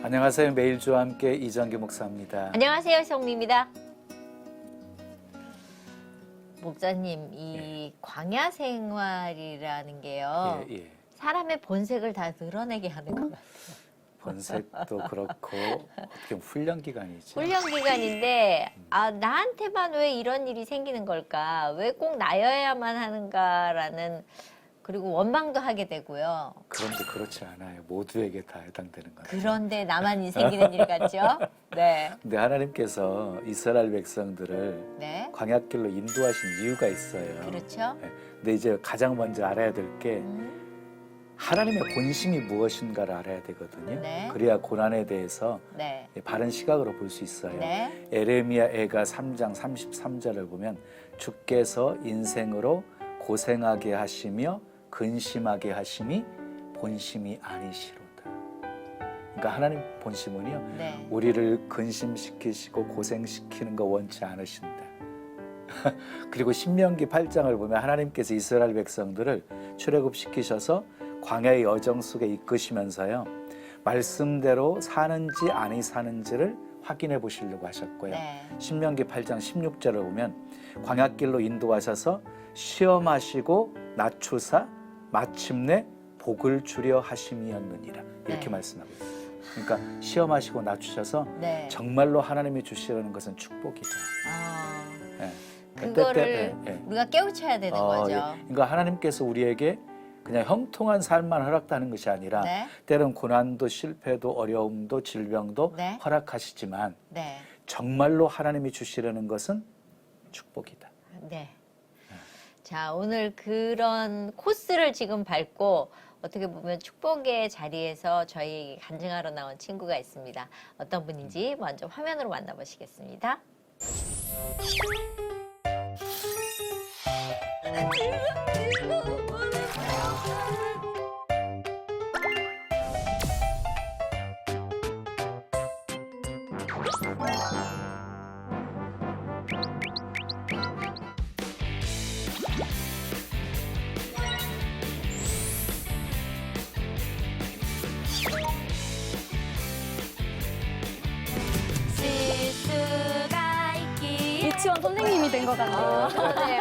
안녕하세요. 매일주와 함께 이정규 목사입니다. 안녕하세요, 성미입니다. 목사님, 이 광야 생활이라는 게요. 예. 사람의 본색을 다 드러내게 하는 것 같아요. 본색도 그렇고 어떻게 보면 훈련 기간이죠. 훈련 기간인데 나한테만 왜 이런 일이 생기는 걸까? 왜 꼭 나여야만 하는가라는 그리고 원망도 하게 되고요. 그런데 그렇지 않아요. 모두에게 다 해당되는 거예요. 그런데 나만 생기는 일 같죠? 네. 근데 하나님께서 이스라엘 백성들을 네. 광야길로 인도하신 이유가 있어요. 그렇죠. 네. 근데 이제 가장 먼저 알아야 될 게 하나님의 본심이 무엇인가를 알아야 되거든요. 네. 그래야 고난에 대해서 네. 바른 시각으로 볼 수 있어요. 네. 에레미야 애가 3장 33절을 보면 주께서 인생으로 고생하게 하시며 근심하게 하심이 본심이 아니시로다. 그러니까 하나님 본심은요. 네. 우리를 근심시키시고 고생시키는 거 원치 않으신다. 그리고 신명기 8장을 보면 하나님께서 이스라엘 백성들을 출애굽시키셔서 광야의 여정 속에 이끄시면서요. 말씀대로 사는지 아니 사는지를 확인해 보시려고 하셨고요. 네. 신명기 8장 16절을 보면 광야길로 인도하셔서 시험하시고 낮추사 마침내 복을 주려 하심이었느니라. 이렇게 네. 말씀하고 있어요. 그러니까 시험하시고 낮추셔서 네. 정말로 하나님이 주시려는 것은 축복이다. 예. 그거를 예. 우리가 깨우쳐야 되는 거죠. 예. 그러니까 하나님께서 우리에게 그냥 형통한 삶만 허락하는 것이 아니라 네. 때론 고난도 실패도 어려움도 질병도 네. 허락하시지만 네. 정말로 하나님이 주시려는 것은 축복이다. 네. 자, 오늘 그런 코스를 지금 밟고 어떻게 보면 축복의 자리에서 저희 간증하러 나온 친구가 있습니다. 어떤 분인지 먼저 화면으로 만나보시겠습니다. 유치원 선생님이 된 것 같네요.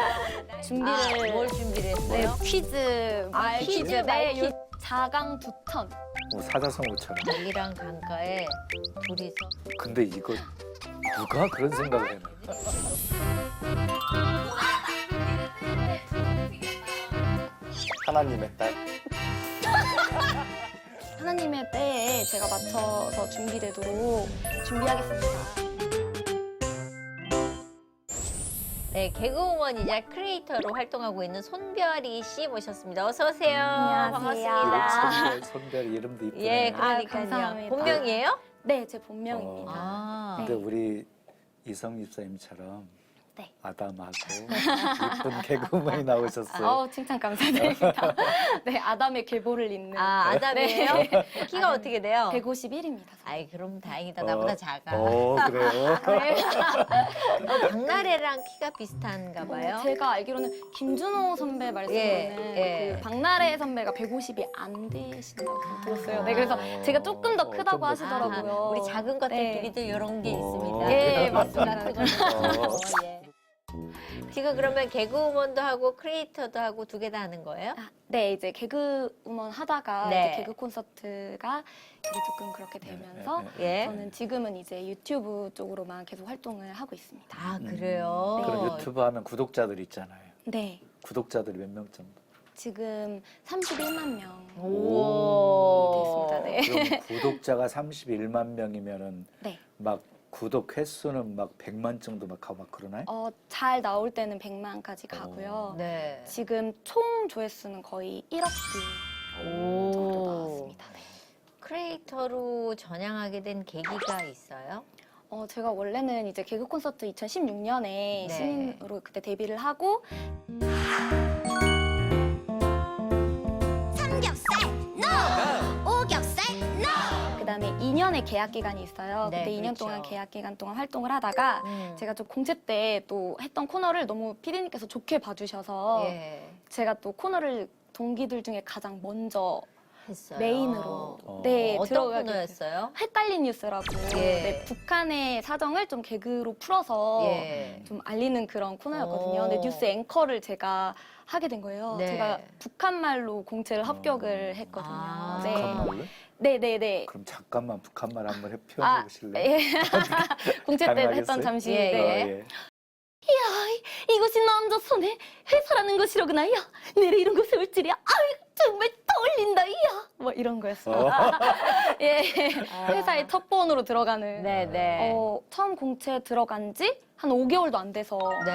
준비를 뭘 준비를 네, 했어요? 퀴즈, 퀴즈, 네, 퀴즈. 자강 두 턴. 사자성어처럼. 여기랑 강가에 둘이서 근데 이거 누가 그런 생각을 해요? 하나님의 딸. 하나님의 때에 제가 맞춰서 준비되도록 준비하겠습니다. 네, 개그우먼이자 크리에이터로 활동하고 있는 손별이 씨 모셨습니다. 어서 오세요. 안녕하세요. 반갑습니다. 손별 이름도 이쁘네. 예, 감사합니다. 그러니까요. 본명이에요? 네, 제 본명입니다. 근데 우리 이성 집사님처럼 네. 아담하고 이쁜 개그우먼이 나오셨어요. 칭찬 감사드립니다. 네, 아담의 계보를 잇는 아담이에요? 키가 아담. 어떻게 돼요? 151입니다. 아이, 그럼 다행이다. 나보다 작아. 그래요? 박나래랑 키가 비슷한가 봐요. 제가 알기로는 김준호 선배 말씀으로는 예. 그 박나래 선배가 150이 안 되신다고 들었어요. 네, 그래서 제가 조금 더 크다고 좀 더 하시더라고요. 우리 작은 것들끼리도 네. 이런 게 있습니다. 예, 맞습니다. 예. 지금 그러면 개그우먼도 하고 크리에이터도 하고 두 개 다 하는 거예요? 네, 이제 개그우먼 하다가 네. 이제 개그 콘서트가 이제 조금 그렇게 되면서 예. 저는 지금은 이제 유튜브 쪽으로만 계속 활동을 하고 있습니다. 아, 그래요? 그럼 유튜브 하면 구독자들 있잖아요. 네, 구독자들이 몇 명 정도? 지금 31만 명 오. 됐습니다. 네. 그럼 구독자가 31만 명이면은 네. 막 구독 횟수는 막 100만 정도 막 가고 막 그러나요? 잘 나올 때는 100만까지 가고요. 네. 지금 총 조회수는 거의 1억 뷰 정도 나왔습니다. 네. 크리에이터로 전향하게 된 계기가 있어요? 제가 원래는 이제 개그 콘서트 2016년에 네. 신인으로 그때 데뷔를 하고 삼겹살 NO! 오겹살 NO! 그다음에 2년의 계약 기간이 있어요. 네, 그때 2년 그렇죠. 동안 계약 기간 동안 활동을 하다가 제가 좀 공채 때 또 했던 코너를 너무 피디님께서 좋게 봐주셔서 예. 제가 또 코너를 동기들 중에 가장 먼저 했어요. 메인으로 어. 네 어떤 들어가게 코너였어요? 헷갈린 뉴스라고 예. 네, 북한의 사정을 좀 개그로 풀어서 예. 좀 알리는 그런 코너였거든요. 오. 근데 뉴스 앵커를 제가 하게 된 거예요. 네. 제가 북한말로 공채를 합격을 했거든요. 아. 네. 북한말로? 네네네. 그럼 잠깐만 북한말 한번 아, 표현해 보실래요? 예. 공채 때 가능하겠어요? 했던 잠시. 예, 네. 예. 이것이 남자 손에 회사라는 것이로구나. 야, 내래 이런 거 세울 줄이야. 아유, 정말 떨린다. 야, 뭐 이런 거였어요. 예, 회사의 첫 번으로 들어가는. 네네. 처음 공채 들어간 지 한 5개월도 안 돼서 네.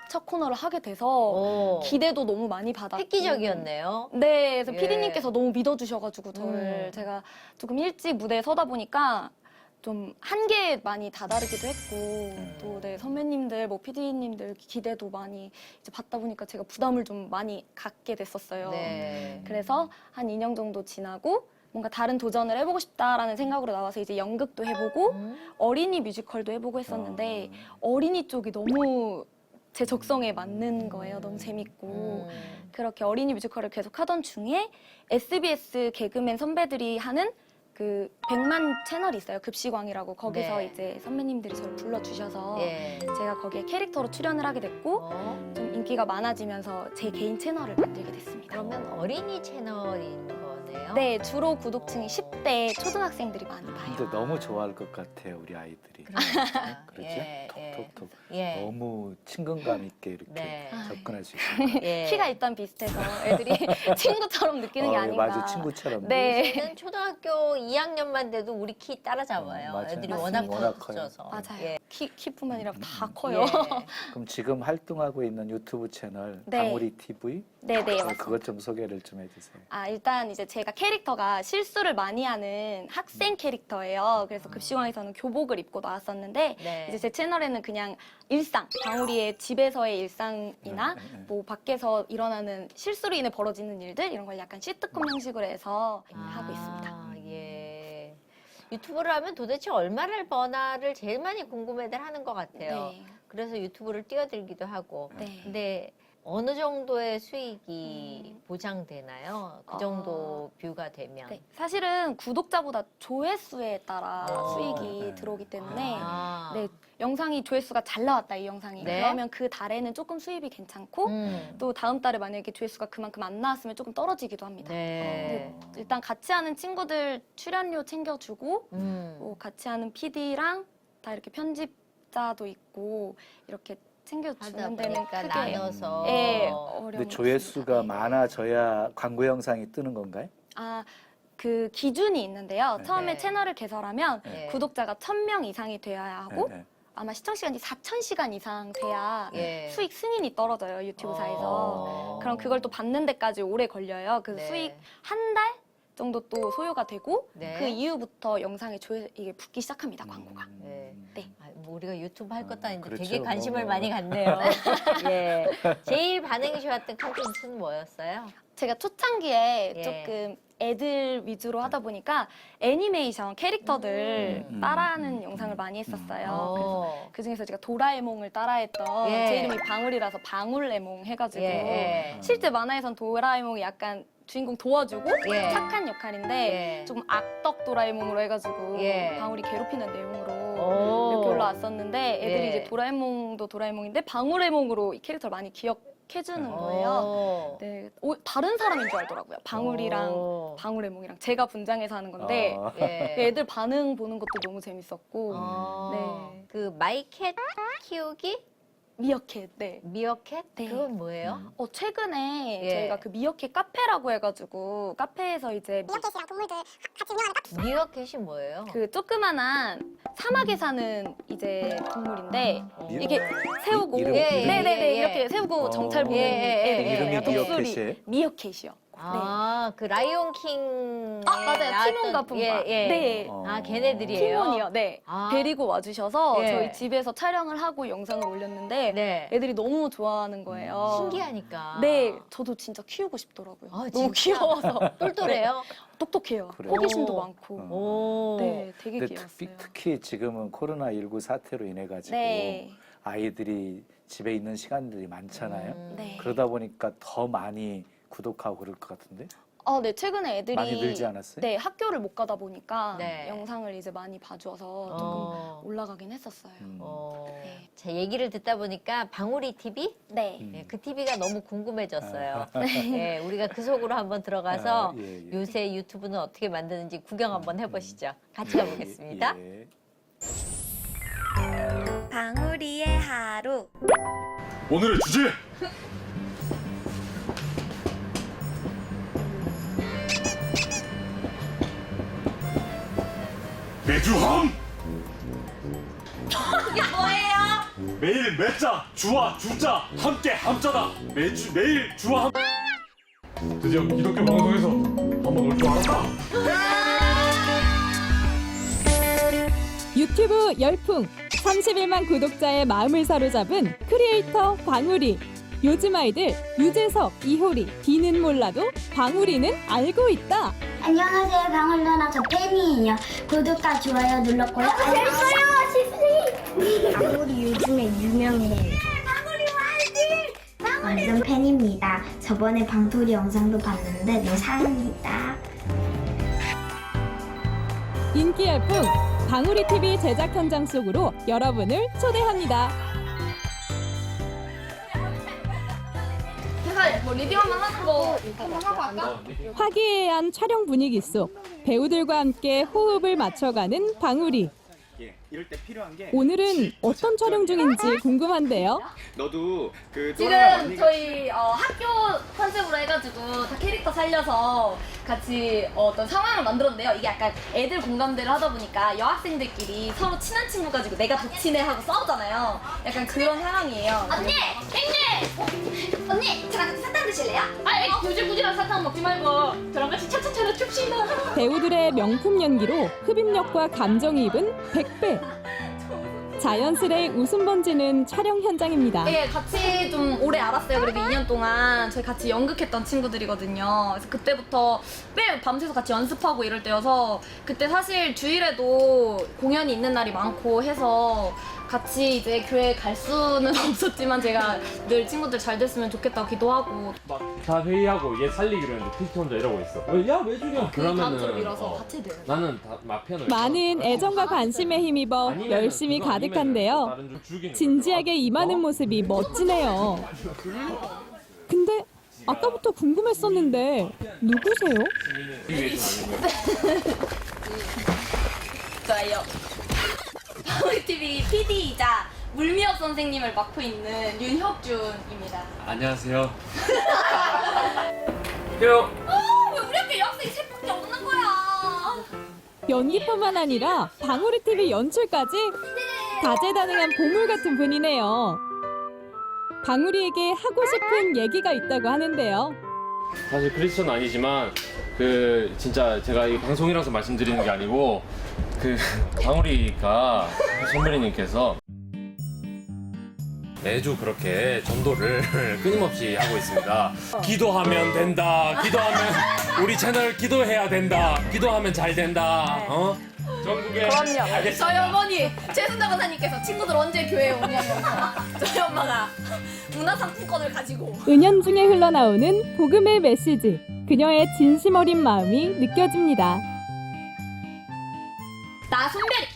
첫 코너를 하게 돼서 오. 기대도 너무 많이 받았고. 획기적이었네요. 네, 그래서 예. PD님께서 너무 믿어주셔가지고 저를 제가 조금 일찍 무대에 서다 보니까 좀 한계에 많이 다다르기도 했고 또 네, 선배님들, 뭐 PD님들 기대도 많이 이제 받다 보니까 제가 부담을 좀 많이 갖게 됐었어요. 네. 그래서 한 2년 정도 지나고 뭔가 다른 도전을 해보고 싶다라는 생각으로 나와서 이제 연극도 해보고 어린이 뮤지컬도 해보고 했었는데 어린이 쪽이 너무 제 적성에 맞는 거예요. 너무 재밌고 그렇게 어린이 뮤지컬을 계속 하던 중에 SBS 개그맨 선배들이 하는 그 100만 채널이 있어요. 급식왕이라고. 거기서 네. 이제 선배님들이 저를 불러주셔서 예. 제가 거기에 캐릭터로 출연을 하게 됐고 좀 인기가 많아지면서 제 개인 채널을 만들게 됐습니다. 그러면 어린이 채널인 거네요? 네, 주로 구독층이 10대 초등학생들이 많이 봐요. 근데 너무 좋아할 것 같아요 우리 아이들이. 그러니까. 그렇지? 예, 톡톡톡. 예. 너무 친근감 있게 이렇게 네. 접근할 수 있어요. 예. 키가 일단 비슷해서 애들이 친구처럼 느끼는 게 예, 아닌가. 맞아 친구처럼. 네. 저는 초등학교 2학년만 돼도 우리 키 따라잡아요. 맞아요. 애들이 맞습니다. 워낙 워낙 커요. 커져서. 맞아요. 예. 키뿐만 아니라 다 커요. 그럼 지금 활동하고 있는 유튜브 채널 네. 방울이 TV 네네, 맞습니다. 그것 좀 소개를 좀 해주세요. 일단 이제 제가 캐릭터가 실수를 많이 하는 학생 캐릭터예요. 그래서 급식왕에서는 교복을 입고 나왔었는데 네. 이제 제 채널에는 그냥 일상, 방울이의 집에서의 일상이나 뭐 밖에서 일어나는 실수로 인해 벌어지는 일들 이런 걸 약간 시트콤 형식으로 해서 하고 있습니다. 예. 유튜브를 하면 도대체 얼마를 버나를 제일 많이 궁금해들 하는 것 같아요. 네. 그래서 유튜브를 뛰어들기도 하고. 네. 근데 어느 정도의 수익이 보장되나요? 그 정도 뷰가 되면. 네. 사실은 구독자보다 조회수에 따라 수익이 네. 들어오기 때문에 아. 네, 영상이 조회수가 잘 나왔다 이 영상이 네. 그러면 그 달에는 조금 수입이 괜찮고 또 다음 달에 만약에 조회수가 그만큼 안 나왔으면 조금 떨어지기도 합니다. 네. 근데 일단 같이 하는 친구들 출연료 챙겨주고 음. 뭐 같이 하는 PD랑 다 이렇게 편집자도 있고 이렇게 하다 챙겨주는 데는 보니까 크게 나눠서. 예, 근데 어려움이 조회수가 없습니다. 많아져야 광고 영상이 뜨는 건가요? 그 기준이 있는데요. 네. 처음에 네. 채널을 개설하면 네. 구독자가 1000명 이상이 되어야 하고 네, 네. 아마 시청 시간이 4000시간 이상 돼야 예. 수익 승인이 떨어져요. 유튜브사에서. 어. 그럼 그걸 또 받는 데까지 오래 걸려요. 그래서 네. 수익 한 달 정도 또 소요가 되고 네. 그 이후부터 영상에 이게 붙기 시작합니다. 광고가. 네. 네. 뭐 우리가 유튜브 할 것도 아닌데 그렇죠. 되게 관심을 뭐. 많이 갖네요. 예. 제일 반응이 좋았던 콘텐츠는 뭐였어요? 제가 초창기에 예. 조금 애들 위주로 하다 보니까 애니메이션 캐릭터들 따라하는 영상을 많이 했었어요. 그래서 그 중에서 제가 도라에몽을 따라했던 예. 제 이름이 방울이라서 방울레몽 해가지고 예. 실제 만화에선 도라에몽이 약간 주인공 도와주고 예. 착한 역할인데 예. 조금 악덕 도라에몽으로 해가지고 예. 방울이 괴롭히는 내용으로 오. 이렇게 올라왔었는데 애들이 예. 이제 도라에몽도 도라에몽인데 방울레몽으로 이 캐릭터를 많이 기억해주는 거예요. 네, 다른 사람인 줄 알더라고요. 방울이랑 오. 방울레몽이랑 제가 분장해서 하는 건데 아. 예. 애들 반응 보는 것도 너무 재밌었고 네. 네. 그 마이캣 키우기? 미어캣, 네. 미어캣? 네. 그건 뭐예요? 최근에 예. 저희가 그 미어캣 카페라고 해가지고 카페에서 이제 미어캣이랑 동물들 같이 운영하는 카페. 미어캣이 뭐예요? 그 조그만한 사막에 사는 이제 동물인데 어. 이게 세우고 이름- 예, 예, 네네네 예, 예. 이렇게 세우고 정찰 보는 예, 예, 애들이 예. 이름이 있어요. 독수리. 미어캣이에요? 미어캣이요. 아, 그 라이온 킹. 맞아요. 티몬과 푸마. 예, 예. 네. 아, 걔네들이에요. 티몬이요. 네. 아. 데리고 와주셔서 예. 저희 집에서 촬영을 하고 영상을 올렸는데 네. 애들이 너무 좋아하는 거예요. 신기하니까. 네, 저도 진짜 키우고 싶더라고요. 아, 너무 진짜? 귀여워서. 똘똘해요? 똑똑해요. 그래요? 호기심도 오. 많고. 오. 네, 되게 근데 귀여웠어요. 특히 지금은 코로나19 사태로 인해 가지고 네. 아이들이 집에 있는 시간들이 많잖아요. 네. 그러다 보니까 더 많이 구독하고 그럴 것 같은데. 네, 최근에 애들이 많이 늘지 않았어요? 네, 학교를 못 가다 보니까 네. 영상을 이제 많이 봐줘서 어. 조금 올라가긴 했었어요. 네. 자, 얘기를 듣다 보니까 방울이 TV? 네. 네, 그 TV가 너무 궁금해졌어요. 네, 우리가 그 속으로 한번 들어가서 예. 요새 유튜브는 어떻게 만드는지 구경 한번 해보시죠. 같이 가보겠습니다. 예. 방울이의 하루. 오늘의 주제! 매주함! 이게 뭐예요? 매일 매자, 주와 주자 함께 함자다. 매일 주와 함. 드디어 기독교 방송에서 한번 올 줄 알았다. 유튜브 열풍 31만 구독자의 마음을 사로잡은 크리에이터 방울이. 요즘 아이들 유재석, 이효리, 디는 몰라도 방울이는 알고 있다. 안녕하세요, 방울 누나. 저 팬이에요. 구독과 좋아요 눌렀고요. 됐어요, 시스님. 방울이 요즘에 유명해요. 방울이 완전 팬입니다. 저번에 방토리 영상도 봤는데 네 사랑입니다. 인기 열풍 방울이 TV 제작 현장 속으로 여러분을 초대합니다. 제가 뭐 리뷰만 하는 거 한번 하고 할까? 화기애애한 촬영 분위기 속 배우들과 함께 호흡을 맞춰가는 방울이. 이럴 때 필요한 게 오늘은 어떤 촬영 중인지 궁금한데요. 너도 그 지금 저희 학교 컨셉으로 해가지고 다 캐릭터 살려서 같이 어떤 상황을 만들었는데요. 이게 약간 애들 공감대를 하다 보니까 여학생들끼리 서로 친한 친구 가지고 내가 더 친해 하고 싸우잖아요. 약간 그런 상황이에요. 언니! 땡땡! 언니! 저랑 같이 사탕 드실래요? 아, 구질구질한 사탕 먹지 말고 저랑 같이 차차차를 춥시다. 배우들의 명품 연기로 흡입력과 감정이입은 100배. 자연스레 웃음 번지는 촬영 현장입니다. 예, 같이 좀 오래 알았어요. 그래도 2년 동안 저희 같이 연극했던 친구들이거든요. 그래서 그때부터 매일 밤새서 같이 연습하고 이럴 때여서 그때 사실 주일에도 공연이 있는 날이 많고 해서 같이 이제 교회 갈 수는 없었지만 제가 늘 친구들 잘 됐으면 좋겠다고 기도하고 막 다 회의하고 얘 살리기로 했는데 피스트 혼자 이러고 있어. 야 왜 죽여? 다음처럼 밀어서 같이 돼요. 나는 다 마편을. 많은 애정과 관심에 힘입어 열심히 가득한데요. 진지하게 임하는 모습이 멋지네요. 근데 아까부터 궁금했었는데 누구세요? 저예요. 방울TV PD이자 물미역 선생님을 맡고 있는 윤혁준입니다. 안녕하세요. 요. 왜 우리 학교에 여학생이 셋밖에 없는 거야? 연기뿐만 아니라 방울이 TV 연출까지 다재다능한 보물 같은 분이네요. 방울이에게 하고 싶은 얘기가 있다고 하는데요. 사실 크리스천 아니지만 그 진짜 제가 이 방송이라서 말씀드리는 게 아니고 그 방울이가 선배님께서 매주 그렇게 전도를 끊임없이 하고 있습니다. 기도하면 된다. 기도하면 우리 채널 기도해야 된다. 기도하면 잘 된다. 전국에. 그럼요. 알겠습니다. 저희 어머니 최순자 권사님께서 친구들 언제 교회에 오냐면서 저희 엄마가 문화상품권을 가지고 은연중에 흘러나오는 복음의 메시지. 그녀의 진심 어린 마음이 느껴집니다. 나 손별이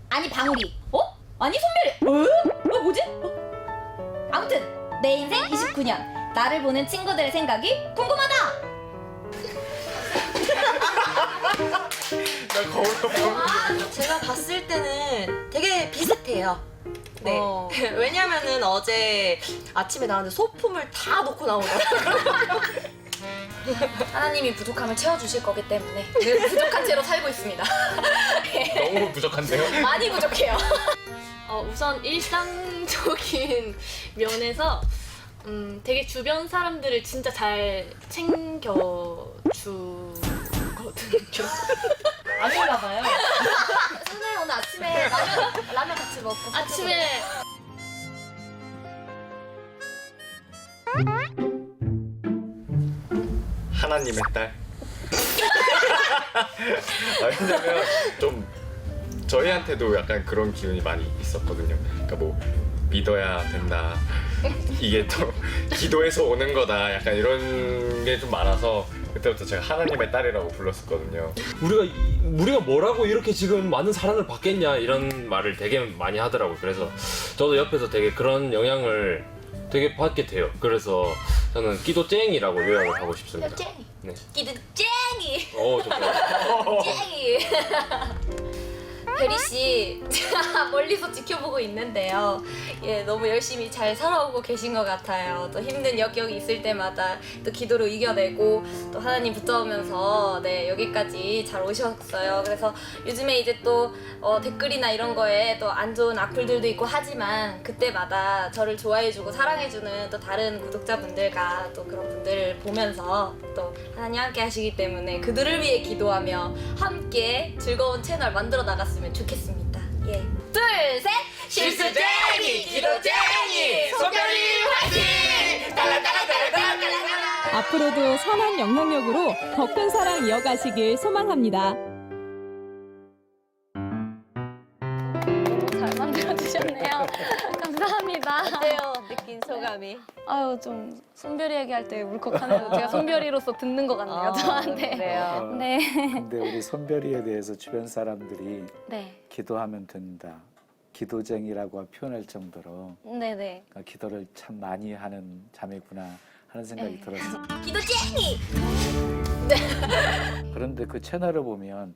아니 방울이 아니 손별이 뭐지? 아무튼 내 인생 29년 나를 보는 친구들의 생각이 궁금하다. 나 거울로 보고 제가 봤을 때는 되게 비슷해요. 네. 왜냐면은 어제 아침에 나왔는데 소품을 다 놓고 나오더라고요. 하나님이 부족함을 채워주실 거기 때문에. 늘 부족한 채로 살고 있습니다. 너무 부족한데요? 많이 부족해요. 우선 일상적인 면에서 되게 주변 사람들을 진짜 잘 챙겨주거든요. 아닌가 봐요. 선생님 오늘 아침에 라면 같이 먹고 아침에 하나님의 딸. 왜냐면 좀 저희한테도 약간 그런 기운이 많이 있었거든요. 그러니까 뭐 믿어야 된다. 이게 또 기도에서 오는 거다. 약간 이런 게 좀 많아서 그때부터 제가 하나님의 딸이라고 불렀었거든요. 우리가 뭐라고 이렇게 지금 많은 사랑을 받겠냐 이런 말을 되게 많이 하더라고요. 그래서 저도 옆에서 되게 그런 영향을 되게 받게 돼요. 그래서 저는 기도쟁이라고 요약을 하고 싶습니다. 기도쟁이. 네. 기도쟁이. 좋죠. 쟁이. 혜리 씨 멀리서 지켜보고 있는데요. 예, 너무 열심히 잘 살아오고 계신 것 같아요. 또 힘든 역경이 있을 때마다 또 기도로 이겨내고 또 하나님 붙잡으면서 네 여기까지 잘 오셨어요. 그래서 요즘에 이제 또 댓글이나 이런 거에 또 안 좋은 악플들도 있고 하지만 그때마다 저를 좋아해주고 사랑해주는 또 다른 구독자분들과 또 그런 분들을 보면서 또 하나님 함께 하시기 때문에 그들을 위해 기도하며 함께 즐거운 채널 만들어 나갔으면 좋겠습니다. 예. 둘, 셋! 실수쟁이! 기도쟁이! 손별이 화이팅! 딸라딸라딸라딸라딸라! 앞으로도 선한 영향력으로 더 큰 사랑 이어가시길 소망합니다. 잘 만들어주셨네요. 감사합니다. 어때요? 느낀 소감이? 아유, 좀 손별이 얘기할 때 울컥하네요. 제가 손별이로서 듣는 것 같네요, 저한테. 그래요. 네. 근데 우리 손별이에 대해서 주변 사람들이 네. 기도하면 된다, 기도쟁이라고 표현할 정도로 네네. 기도를 참 많이 하는 자매구나 하는 생각이 네. 들었어요. 기도쟁이! 그런데 그 채널을 보면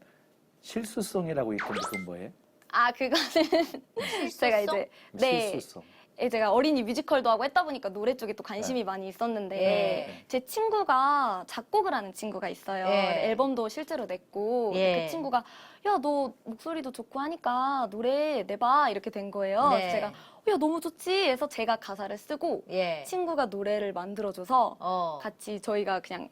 실수송이라고 있던데 그건 뭐예요? 아, 그거는 제가 이제 네. 실수송. 제가 어린이 뮤지컬도 하고 했다 보니까 노래 쪽에 또 관심이 많이 있었는데 예. 제 친구가 작곡을 하는 친구가 있어요. 예. 앨범도 실제로 냈고 예. 그 친구가 야, 너 목소리도 좋고 하니까 노래 내봐 이렇게 된 거예요. 네. 그래서 제가 야, 너무 좋지 해서 제가 가사를 쓰고 예. 친구가 노래를 만들어줘서 같이 저희가 그냥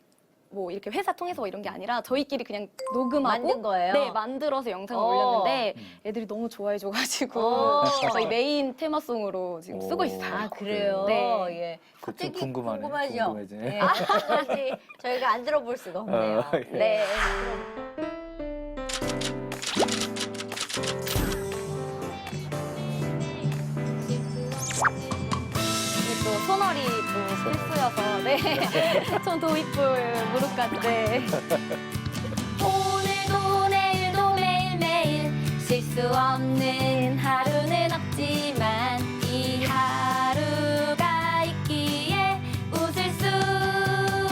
뭐 이렇게 회사 통해서 이런 게 아니라 저희끼리 그냥 녹음하고 만든 거예요? 네, 만들어서 영상을 올렸는데 애들이 너무 좋아해줘가지고 저희 메인 테마송으로 지금 쓰고 있어요. 아, 그래요? 네. 예. 그거 갑자기 궁금하네. 궁금하죠? 궁금해지네. 예. 아직 저희가 안 들어볼 수가 없네요. 예. 네. 또 손월이 또 필수여서 네. 손 도입부를 무릎까지 네. 오늘도 내일도 매일매일 실수 없는 하루는 없지만 이 하루가 있기에 웃을 수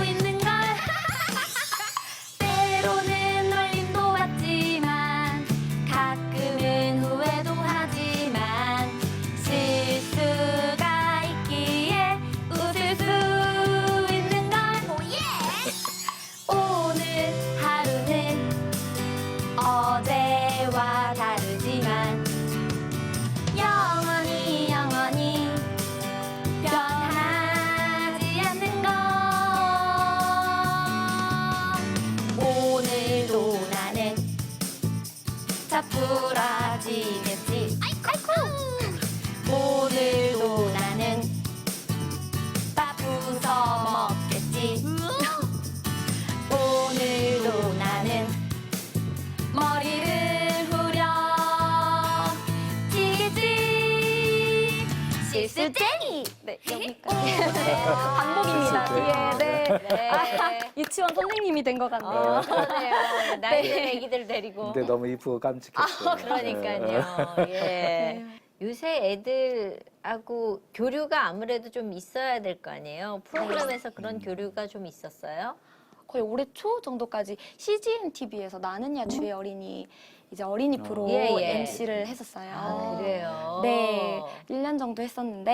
있는 걸 때로는 놀림도 받지만 가끔은 후회도 하지만 실수가 있기에 웃을 수 있는 걸 오늘 하루는 어제와 다르지만 영원히 변하지 않는 것 오늘도 나는 차분해지겠지 오늘도 나는 밥 부숴 먹겠지 오늘도 나는 머리를 후려치겠지 실수쟁이 네 여기까지 반복입니다 뒤에 네. 아, 유치원 선생님이 된 것 같네요 그러네요. 나이 든 애기들 데리고. 근데 너무 이쁘고 깜찍했어요. 그러니까요. 예. 요새 애들하고 교류가 아무래도 좀 있어야 될 거 아니에요. 프로그램에서 그런 교류가 좀 있었어요? 거의 올해 초 정도까지 CGN TV에서 나는야 주의 어린이 이제 어린이 프로 예. MC를 했었어요. 아, 그래요? 네, 1년 정도 했었는데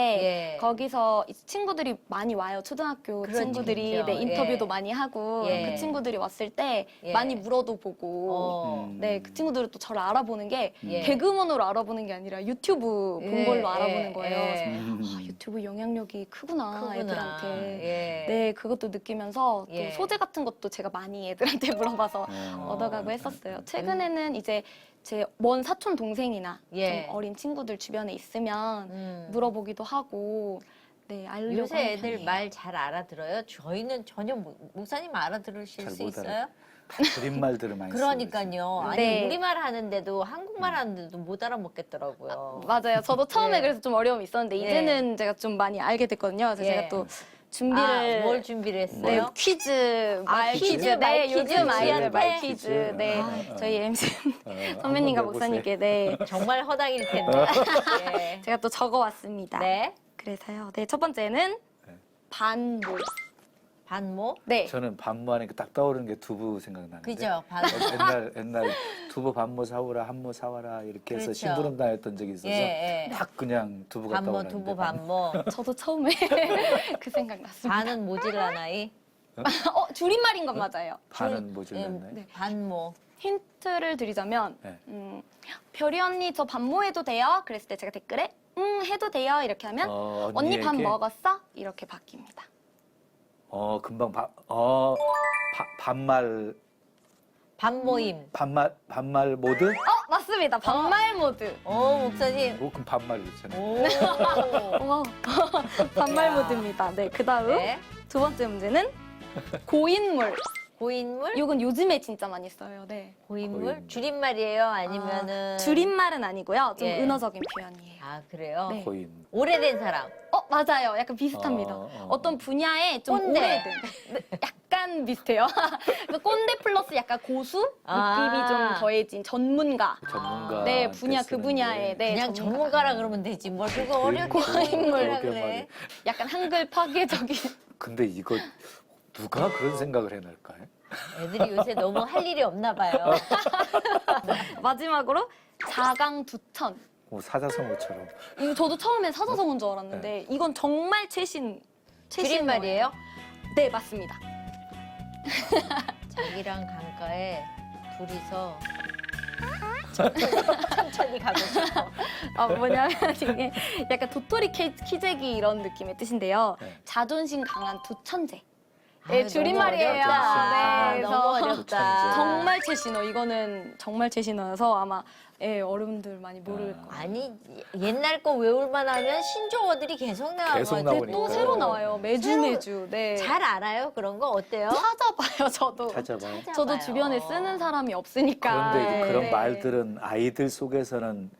예. 거기서 이제 친구들이 많이 와요. 초등학교 그렇죠. 친구들이 네, 인터뷰도 예. 많이 하고 예. 그 친구들이 왔을 때 예. 많이 물어도 보고 네, 그 친구들은 또 저를 알아보는 게 예. 개그맨으로 알아보는 게 아니라 유튜브 본 걸로 알아보는 거예요. 예. 그래서 아, 유튜브 영향력이 크구나. 애들한테. 예. 네, 그것도 느끼면서 또 예. 소재 같은 것도 제가 많이 애들한테 물어봐서 얻어가고 했었어요. 최근에는 이제 제 먼 사촌 동생이나 예. 좀 어린 친구들 주변에 있으면 음. 물어보기도 하고 네, 알려고 요새 하는 애들 편이에요. 말 잘 알아들어요? 저희는 전혀 목사님 알아들으실 잘 수 못 있어요? 다 줄임말들을 많이 쓰고 그러니까요. 아니 네. 우리말 하는데도 한국말 하는데도 못 알아먹겠더라고요. 맞아요. 저도 처음에 예. 그래서 좀 어려움이 있었는데 예. 이제는 제가 좀 많이 알게 됐거든요. 그래서 예. 제가 또 준비를 뭘 준비를 네, 했어요? 퀴즈, 말 퀴즈, 퀴즈, 말 네, 퀴즈, 요즘 아이들 말 우리한테? 퀴즈, 네, 저희 MC 선배님과 한번 내보세요. 목사님께 네, 정말 허당일 텐데. 예. 제가 또 적어왔습니다. 네. 그래서요, 네, 첫 번째는 네. 반모. 반모? 네, 저는 반모 하니까 딱 떠오르는 게 두부 생각나는데. 그죠? 반모. 옛날 두부 반모 사오라 한모 사와라 이렇게 해서 그렇죠. 심부름 다녔던 적이 있어서 예, 예. 딱 그냥 두부가 반모, 떠오르는데. 두부, 반모. 저도 처음에 그 생각 났습니다. 반은 모질란 아이. 줄임말인 건 맞아요. 반은 모질랐나요? 네. 반모. 힌트를 드리자면, 네. 별이 언니 저 반모 해도 돼요? 그랬을 때 제가 댓글에 해도 돼요 이렇게 하면 언니 밥 언니에게? 먹었어? 이렇게 바뀝니다. 금방 반말 반모임. 모드? 맞습니다. 반말 모드. 목사님. 그럼 반말로 있잖아요. 오. 반말 야. 모드입니다. 네, 그 다음 네. 두 번째 문제는 고인물. 고인물? 이건 요즘에 진짜 많이 써요. 네. 고인물? 고인물. 줄임말이에요? 아니면은. 줄임말은 아니고요. 좀 예. 은어적인 표현이에요. 아, 그래요? 네. 고인. 오래된 사람. 맞아요. 약간 비슷합니다. 어떤 분야에 좀 꼰대. 오래된. 네, 약간 비슷해요. 그 꼰대 플러스 약간 고수 느낌이 좀 더해진 전문가. 전문가. 네, 분야 그 분야에 네, 그냥 전문가. 전문가라 그러면 되지. 뭘 그거 어렵게 고인물이라 그래. 약간 한글 파괴적인. 근데 이거 누가 그런 생각을 해낼까요? 애들이 요새 너무 할 일이 없나 봐요. 마지막으로 자강두천. 사자성어처럼. 이거 저도 처음엔 사자성어인 줄 알았는데 이건 정말 최신 줄임말이에요? 네, 맞습니다. 자기랑 강가에 둘이서 천천히 가고 싶어. 뭐냐면 이게 약간 도토리 키재기 이런 느낌의 뜻인데요. 네. 자존심 강한 두 천재. 아, 네, 너무 줄임말이에요. 어렵다. 네, 너무 그래서 어렵다. 정말 최신어. 이거는 정말 최신어여서 아마 어른들 많이 모를 거예요. 아니 옛날 거 외울만 하면 신조어들이 계속 나와가지고 계속 나오니까. 또 새로 나와요. 매주. 네. 잘 알아요? 그런 거 어때요? 찾아봐요, 저도. 찾아봐요. 저도 주변에 쓰는 사람이 없으니까. 그런데 이제 그런 네. 말들은 아이들 속에서는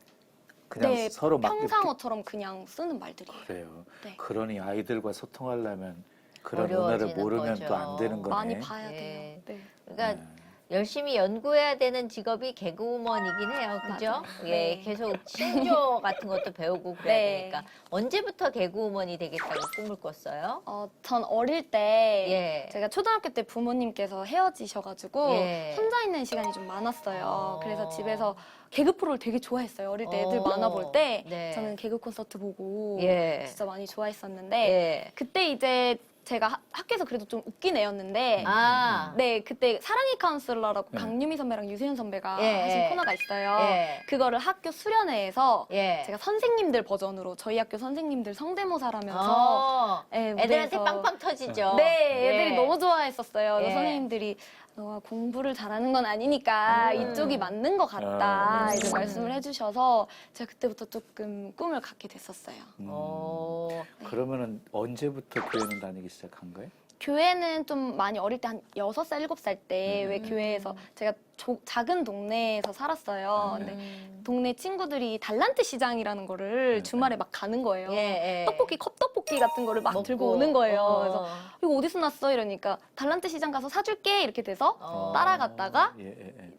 그냥 네, 서로 막 평상어처럼 그냥 쓰는 말들이에요. 이렇게 그래요. 네. 그러니 아이들과 소통하려면 그런 어려워지는 언어를 모르면 거죠. 또 안 되는 거네. 많이 봐야 예. 돼요. 네. 그러니까 네. 열심히 연구해야 되는 직업이 개그우먼이긴 해요. 그죠? 맞아요. 예, 네. 계속 신조어 같은 것도 배우고 그래야 네. 되니까. 언제부터 개그우먼이 되겠다고 꿈을 꿨어요? 전 어릴 때 예. 제가 초등학교 때 부모님께서 헤어지셔가지고 예. 혼자 있는 시간이 좀 많았어요. 그래서 집에서 개그 프로를 되게 좋아했어요. 어릴 때 애들 어. 만화 볼 때 네. 저는 개그 콘서트 보고 예. 진짜 많이 좋아했었는데 예. 그때 이제 제가 학교에서 그래도 좀 웃긴 애였는데 아. 네, 그때 사랑의 카운슬러라고 네. 강유미 선배랑 유세윤 선배가 예, 하신 예. 코너가 있어요. 예. 그거를 학교 수련회에서 예. 제가 선생님들 버전으로 저희 학교 선생님들 성대모사라면서 어. 네, 애들한테 무대에서 빵빵 터지죠. 네, 애들이 예. 너무 좋아했었어요. 예. 선생님들이 너가 공부를 잘하는 건 아니니까 이쪽이 맞는 것 같다 아, 이제 말씀을 해주셔서 제가 그때부터 조금 꿈을 갖게 됐었어요. 어. 그러면은 언제부터 교회는 다니기 시작한 거예요? 교회는 좀 많이 어릴 때 한 6살, 7살 때 왜 교회에서 제가 작은 동네에서 살았어요. 근데 동네 친구들이 달란트 시장이라는 거를 주말에 막 가는 거예요. 예, 예. 떡볶이, 컵떡볶이 같은 거를 막 먹고. 들고 오는 거예요. 그래서 어. 이거 어디서 났어? 이러니까 달란트 시장 가서 사줄게 이렇게 돼서 따라갔다가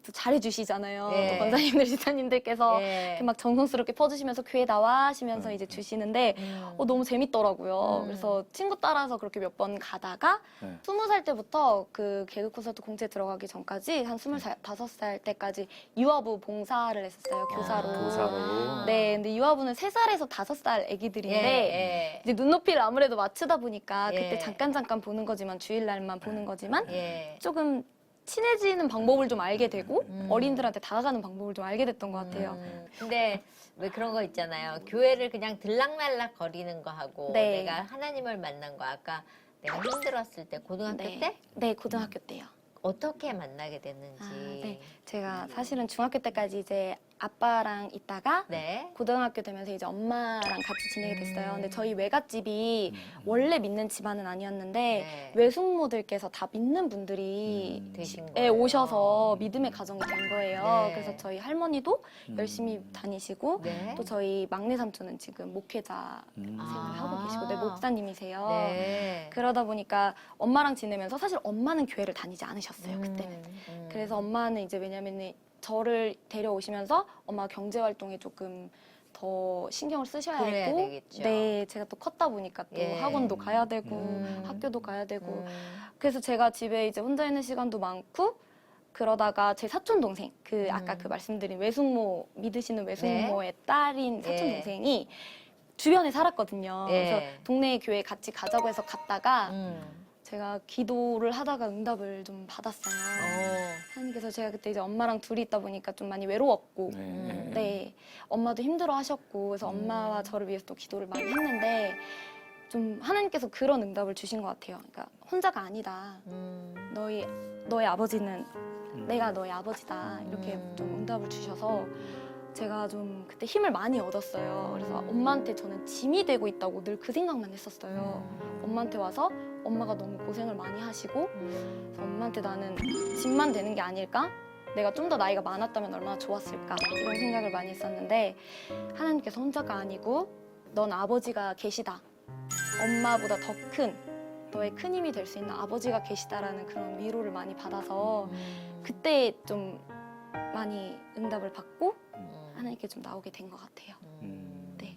또 잘해주시잖아요. 예. 또 권사님들, 지사님들께서 예. 이렇게 막 정성스럽게 퍼주시면서 교회 나와 하시면서 이제 주시는데 너무 재밌더라고요. 그래서 친구 따라서 그렇게 몇 번 가다가 네. 20살 때부터 그 개그 콘서트 공채 들어가기 전까지 한 25살 때까지 유아부 봉사를 했었어요. 교사로. 교사로. 네, 근데 유아부는 3살에서 5살 애기들인데 예. 이제 눈높이를 아무래도 맞추다 보니까 예. 그때 잠깐 보는 거지만 주일날만 보는 거지만 예. 조금 친해지는 방법을 좀 알게 되고 어린들한테 다가가는 방법을 좀 알게 됐던 것 같아요. 근데 왜 그런 거 있잖아요. 교회를 그냥 들락날락 거리는 거 하고 네. 내가 하나님을 만난 거 아까 내가 힘들었을 때 고등학교 때 네, 고등학교 때요. 어떻게 만나게 됐는지. 아, 네. 제가 사실은 중학교 때까지 이제 아빠랑 있다가 네. 고등학교 되면서 이제 엄마랑 같이 지내게 됐어요. 근데 저희 외갓집이 원래 믿는 집안은 아니었는데 네. 외숙모들께서 다 믿는 분들이 되신 예, 거예요. 오셔서 믿음의 가정이 된 거예요. 네. 그래서 저희 할머니도 열심히 다니시고 네. 또 저희 막내 삼촌은 지금 목회자 생활을 하고 계시고 네, 목사님이세요. 네. 그러다 보니까 엄마랑 지내면서 사실 엄마는 교회를 다니지 않으셨어요. 그때는. 그래서 엄마는 이제 왜냐면은 저를 데려오시면서 엄마 경제 활동에 조금 더 신경을 쓰셔야 그래야 했고, 되겠죠. 네, 제가 또 컸다 보니까 또 예. 학원도 가야 되고 학교도 가야 되고, 그래서 제가 집에 이제 혼자 있는 시간도 많고, 그러다가 제 사촌 동생, 그 아까 그 말씀드린 외숙모 믿으시는 외숙모의 딸인 사촌 예. 동생이 주변에 살았거든요. 예. 그래서 동네 교회 같이 가자고 해서 갔다가 제가 기도를 하다가 응답을 좀 받았어요. 하나님께서 제가 그때 이제 엄마랑 둘이 있다 보니까 좀 많이 외로웠고, 네, 엄마도 힘들어하셨고, 그래서 엄마와 저를 위해서 또 기도를 많이 했는데 좀 하나님께서 그런 응답을 주신 것 같아요. 그러니까 혼자가 아니다. 너의 아버지는 내가 너의 아버지다. 이렇게 좀 응답을 주셔서 제가 좀 그때 힘을 많이 얻었어요. 그래서 엄마한테 저는 짐이 되고 있다고 늘 그 생각만 했었어요. 엄마한테 와서 엄마가 너무 고생을 많이 하시고 그래서 엄마한테 나는 짐만 되는 게 아닐까? 내가 좀 더 나이가 많았다면 얼마나 좋았을까? 이런 생각을 많이 했었는데 하나님께서 혼자가 아니고 넌 아버지가 계시다. 엄마보다 더 큰 너의 큰 힘이 될 수 있는 아버지가 계시다라는 그런 위로를 많이 받아서 그때 좀 많이 응답을 받고 하나님께 좀 나오게 된 것 같아요. 네.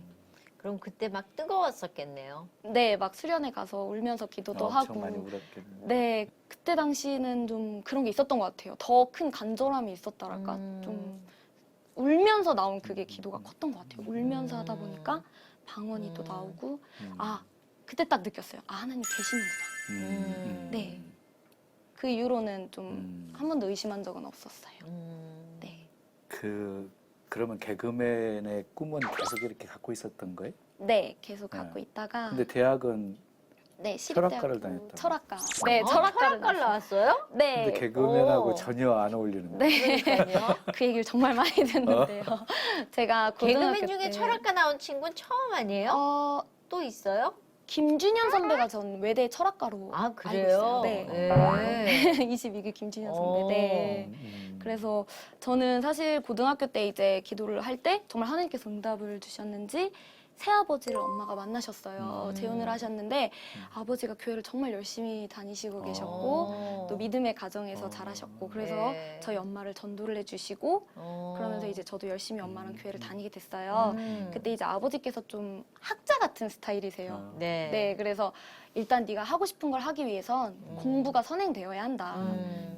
그럼 그때 막 뜨거웠었겠네요. 네, 막 수련회 가서 울면서 기도도 엄청 하고. 많이 울었겠네. 네, 그때 당시는 좀 그런 게 있었던 것 같아요. 더 큰 간절함이 있었다랄까? 좀 울면서 나온 그게 기도가 컸던 것 같아요. 울면서 하다 보니까 방언이 또 나오고 아, 그때 딱 느꼈어요. 아, 하나님 계시는구나. 네. 그 이후로는 좀 한 번도 의심한 적은 없었어요. 네. 그러면 개그맨의 꿈은 계속 이렇게 갖고 있었던 거예요? 네, 계속 갖고 있다가 근데 대학은 네, 철학과를 시립대학교 다녔다고? 철학과. 네, 철학과를 철학과를 나왔어요? 네. 근데 개그맨하고 오. 전혀 안 어울리는 거예요. 네. 그 얘기를 정말 많이 듣는데요. 제가 고등학교 개그맨 중에 때 철학과 나온 친구는 처음 아니에요? 또 있어요? 김준현 선배가 전 외대 철학과로 아, 알고 그래요? 있어요. 네. 네. 22기 김준현 선배. 네. 그래서 저는 사실 고등학교 때 이제 기도를 할 때 정말 하나님께서 응답을 주셨는지 새아버지를 엄마가 만나셨어요. 재혼을 하셨는데 아버지가 교회를 정말 열심히 다니시고 계셨고 또 믿음의 가정에서 자라셨고 그래서 네. 저희 엄마를 전도를 해주시고 그러면서 이제 저도 열심히 엄마랑 교회를 다니게 됐어요. 그때 이제 아버지께서 좀 학자 같은 스타일이세요. 네. 네, 그래서 일단 네가 하고 싶은 걸 하기 위해선 공부가 선행되어야 한다.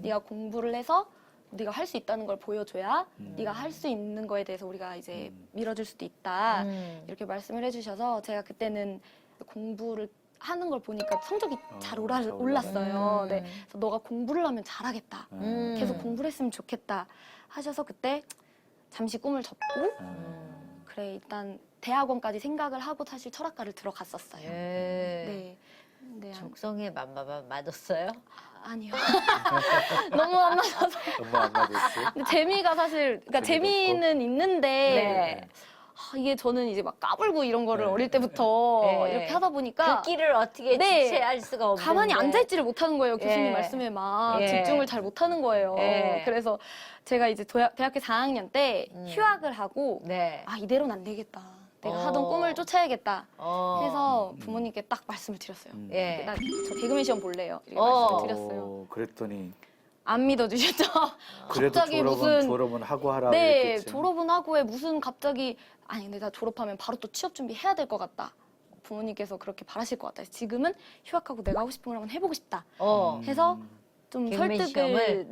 네가 공부를 해서 네가 할 수 있다는 걸 보여줘야 네가 할 수 있는 거에 대해서 우리가 이제 밀어줄 수도 있다. 이렇게 말씀을 해주셔서 제가 그때는 공부를 하는 걸 보니까 성적이 잘 올랐어요. 네, 그래서 너가 공부를 하면 잘하겠다. 계속 공부를 했으면 좋겠다 하셔서 그때 잠시 꿈을 접고 그래 일단 대학원까지 생각을 하고 사실 철학과를 들어갔었어요. 네. 네. 적성에 맞았어요? 아니요. 너무 안 맞아서. 너무 안 맞았어요? 근데 재미가 사실, 그러니까 재미는 있는데, 네. 이게 저는 이제 막 까불고 이런 거를 네. 어릴 때부터 네. 이렇게 하다 보니까 그 길을 어떻게 네. 주체할 수가 없는데 가만히 앉아있지를 못하는 거예요. 교수님 예. 말씀에 막 예. 집중을 잘 못하는 거예요. 예. 그래서 제가 이제 대학교 4학년 때 휴학을 하고 네. 아 이대로는 안 되겠다. 내가 하던 꿈을 쫓아야겠다 해서 부모님께 딱 말씀을 드렸어요. 예. 나 저 개그맨 시험 볼래요. 이렇게 말씀을 드렸어요. 그랬더니 안 믿어주셨죠. 그래도 갑자기 졸업은 하고 하라고 네, 했겠지. 졸업은 하고 왜 무슨 갑자기 아니 근데 나 졸업하면 바로 또 취업 준비해야 될 것 같다. 부모님께서 그렇게 바라실 것 같다. 지금은 휴학하고 내가 하고 싶은 걸 한번 해보고 싶다. 해서 좀 개그맨 설득을 시험을?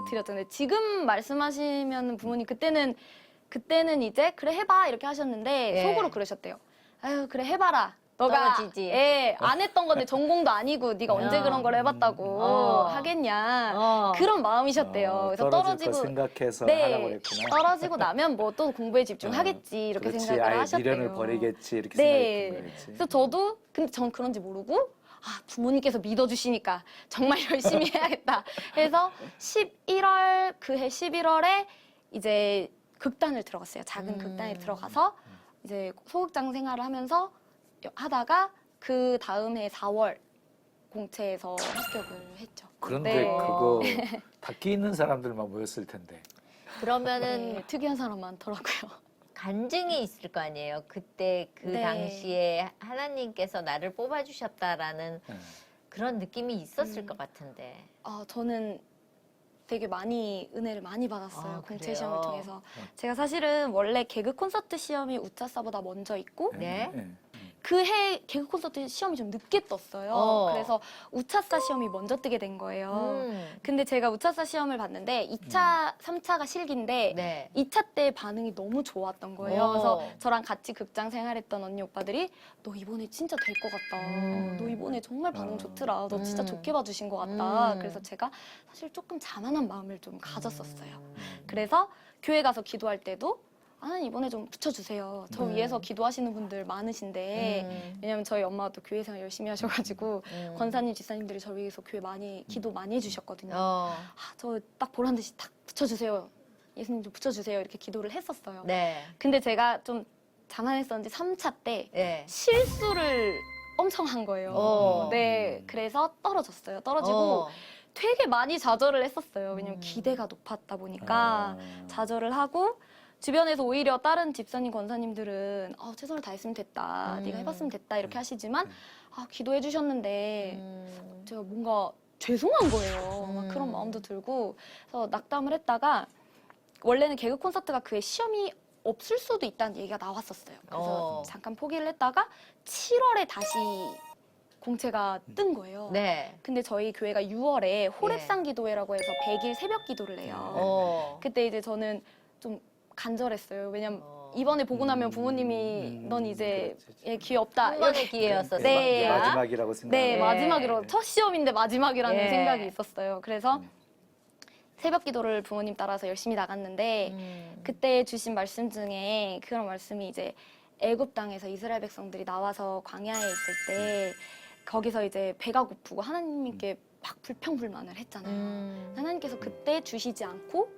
드렸죠. 근데 지금 말씀하시면 부모님 그때는 이제 그래 해봐 이렇게 하셨는데 예. 속으로 그러셨대요. 아유 그래 해봐라. 너가 떨어지지. 예, 안 했던 건데 전공도 아니고 네가 언제 그런 걸 해봤다고 하겠냐 그런 마음이셨대요. 그래서 떨어질 거 생각해서 하라고 그랬구나. 떨어지고 나면 뭐 또 공부에 집중하겠지 이렇게 그렇지, 생각을 아예 하셨대요. 미련을 버리겠지 이렇게 네. 생각했던 거겠지. 그래서 저도 근데 전 그런지 모르고 아, 부모님께서 믿어주시니까 정말 열심히 해야겠다 해서 11월, 그해 11월에 이제 극단을 들어갔어요. 작은 극단에 들어가서 이제 소극장 생활을 하면서 하다가 그 다음 해 4월 공채에서 합격을 했죠. 그런데 네. 그거 다 끼 있는 사람들만 모였을 텐데. 그러면은 네, 특이한 사람 많더라고요. 간증이 있을 거 아니에요. 그때 그 네. 당시에 하나님께서 나를 뽑아주셨다라는 네. 그런 느낌이 있었을 것 같은데. 저는 되게 많이 은혜를 많이 받았어요. 아, 공채 그래요? 시험을 통해서. 제가 사실은 원래 개그 콘서트 시험이 우차사보다 먼저 있고 네. 그 해 개그 콘서트 시험이 좀 늦게 떴어요. 어. 그래서 우차사 시험이 먼저 뜨게 된 거예요. 음. 근데 제가 우차사 시험을 봤는데 2차, 3차가 실기인데 네. 2차 때 반응이 너무 좋았던 거예요. 어. 그래서 저랑 같이 극장 생활했던 언니 오빠들이 너 이번에 진짜 될 것 같다. 너 이번에 정말 반응 좋더라. 너 진짜 좋게 봐주신 것 같다. 그래서 제가 사실 조금 자만한 마음을 좀 가졌었어요. 그래서 교회 가서 기도할 때도 이번에 좀 붙여주세요. 저 위해서 기도하시는 분들 많으신데 왜냐면 저희 엄마가 또 교회 생활 열심히 하셔가지고 권사님, 지사님들이 저를 위해서 교회 많이 기도 많이 해주셨거든요. 저 딱 보란 듯이 딱 붙여주세요. 예수님 좀 붙여주세요. 이렇게 기도를 했었어요. 네. 근데 제가 좀 자만했었는지 3차 때 네. 실수를 엄청 한 거예요. 네, 그래서 떨어졌어요. 떨어지고 되게 많이 좌절을 했었어요. 왜냐면 기대가 높았다 보니까 좌절을 하고 주변에서 오히려 다른 집사님, 권사님들은 최선을 다했으면 됐다. 네가 해봤으면 됐다. 이렇게 하시지만 기도해 주셨는데 제가 뭔가 죄송한 거예요. 막 그런 마음도 들고 그래서 낙담을 했다가 원래는 개그 콘서트가 그해 시험이 없을 수도 있다는 얘기가 나왔었어요. 그래서 잠깐 포기를 했다가 7월에 다시 공채가 뜬 거예요. 네. 근데 저희 교회가 6월에 호랩산 기도회라고 해서 100일 새벽 기도를 해요. 그때 이제 저는 좀 간절했어요. 왜냐면 이번에 보고 나면 부모님이 넌 이제 기회 없다. 한 번의 기회였었어요. 네. 마지막이라고 생각. 네, 마지막으로 첫 시험인데 마지막이라는 예. 생각이 있었어요. 그래서 새벽 기도를 부모님 따라서 열심히 나갔는데 그때 주신 말씀 중에 그런 말씀이 이제 애굽 땅에서 이스라엘 백성들이 나와서 광야에 있을 때 거기서 이제 배가 고프고 하나님께 막 불평불만을 했잖아요. 하나님께서 그때 주시지 않고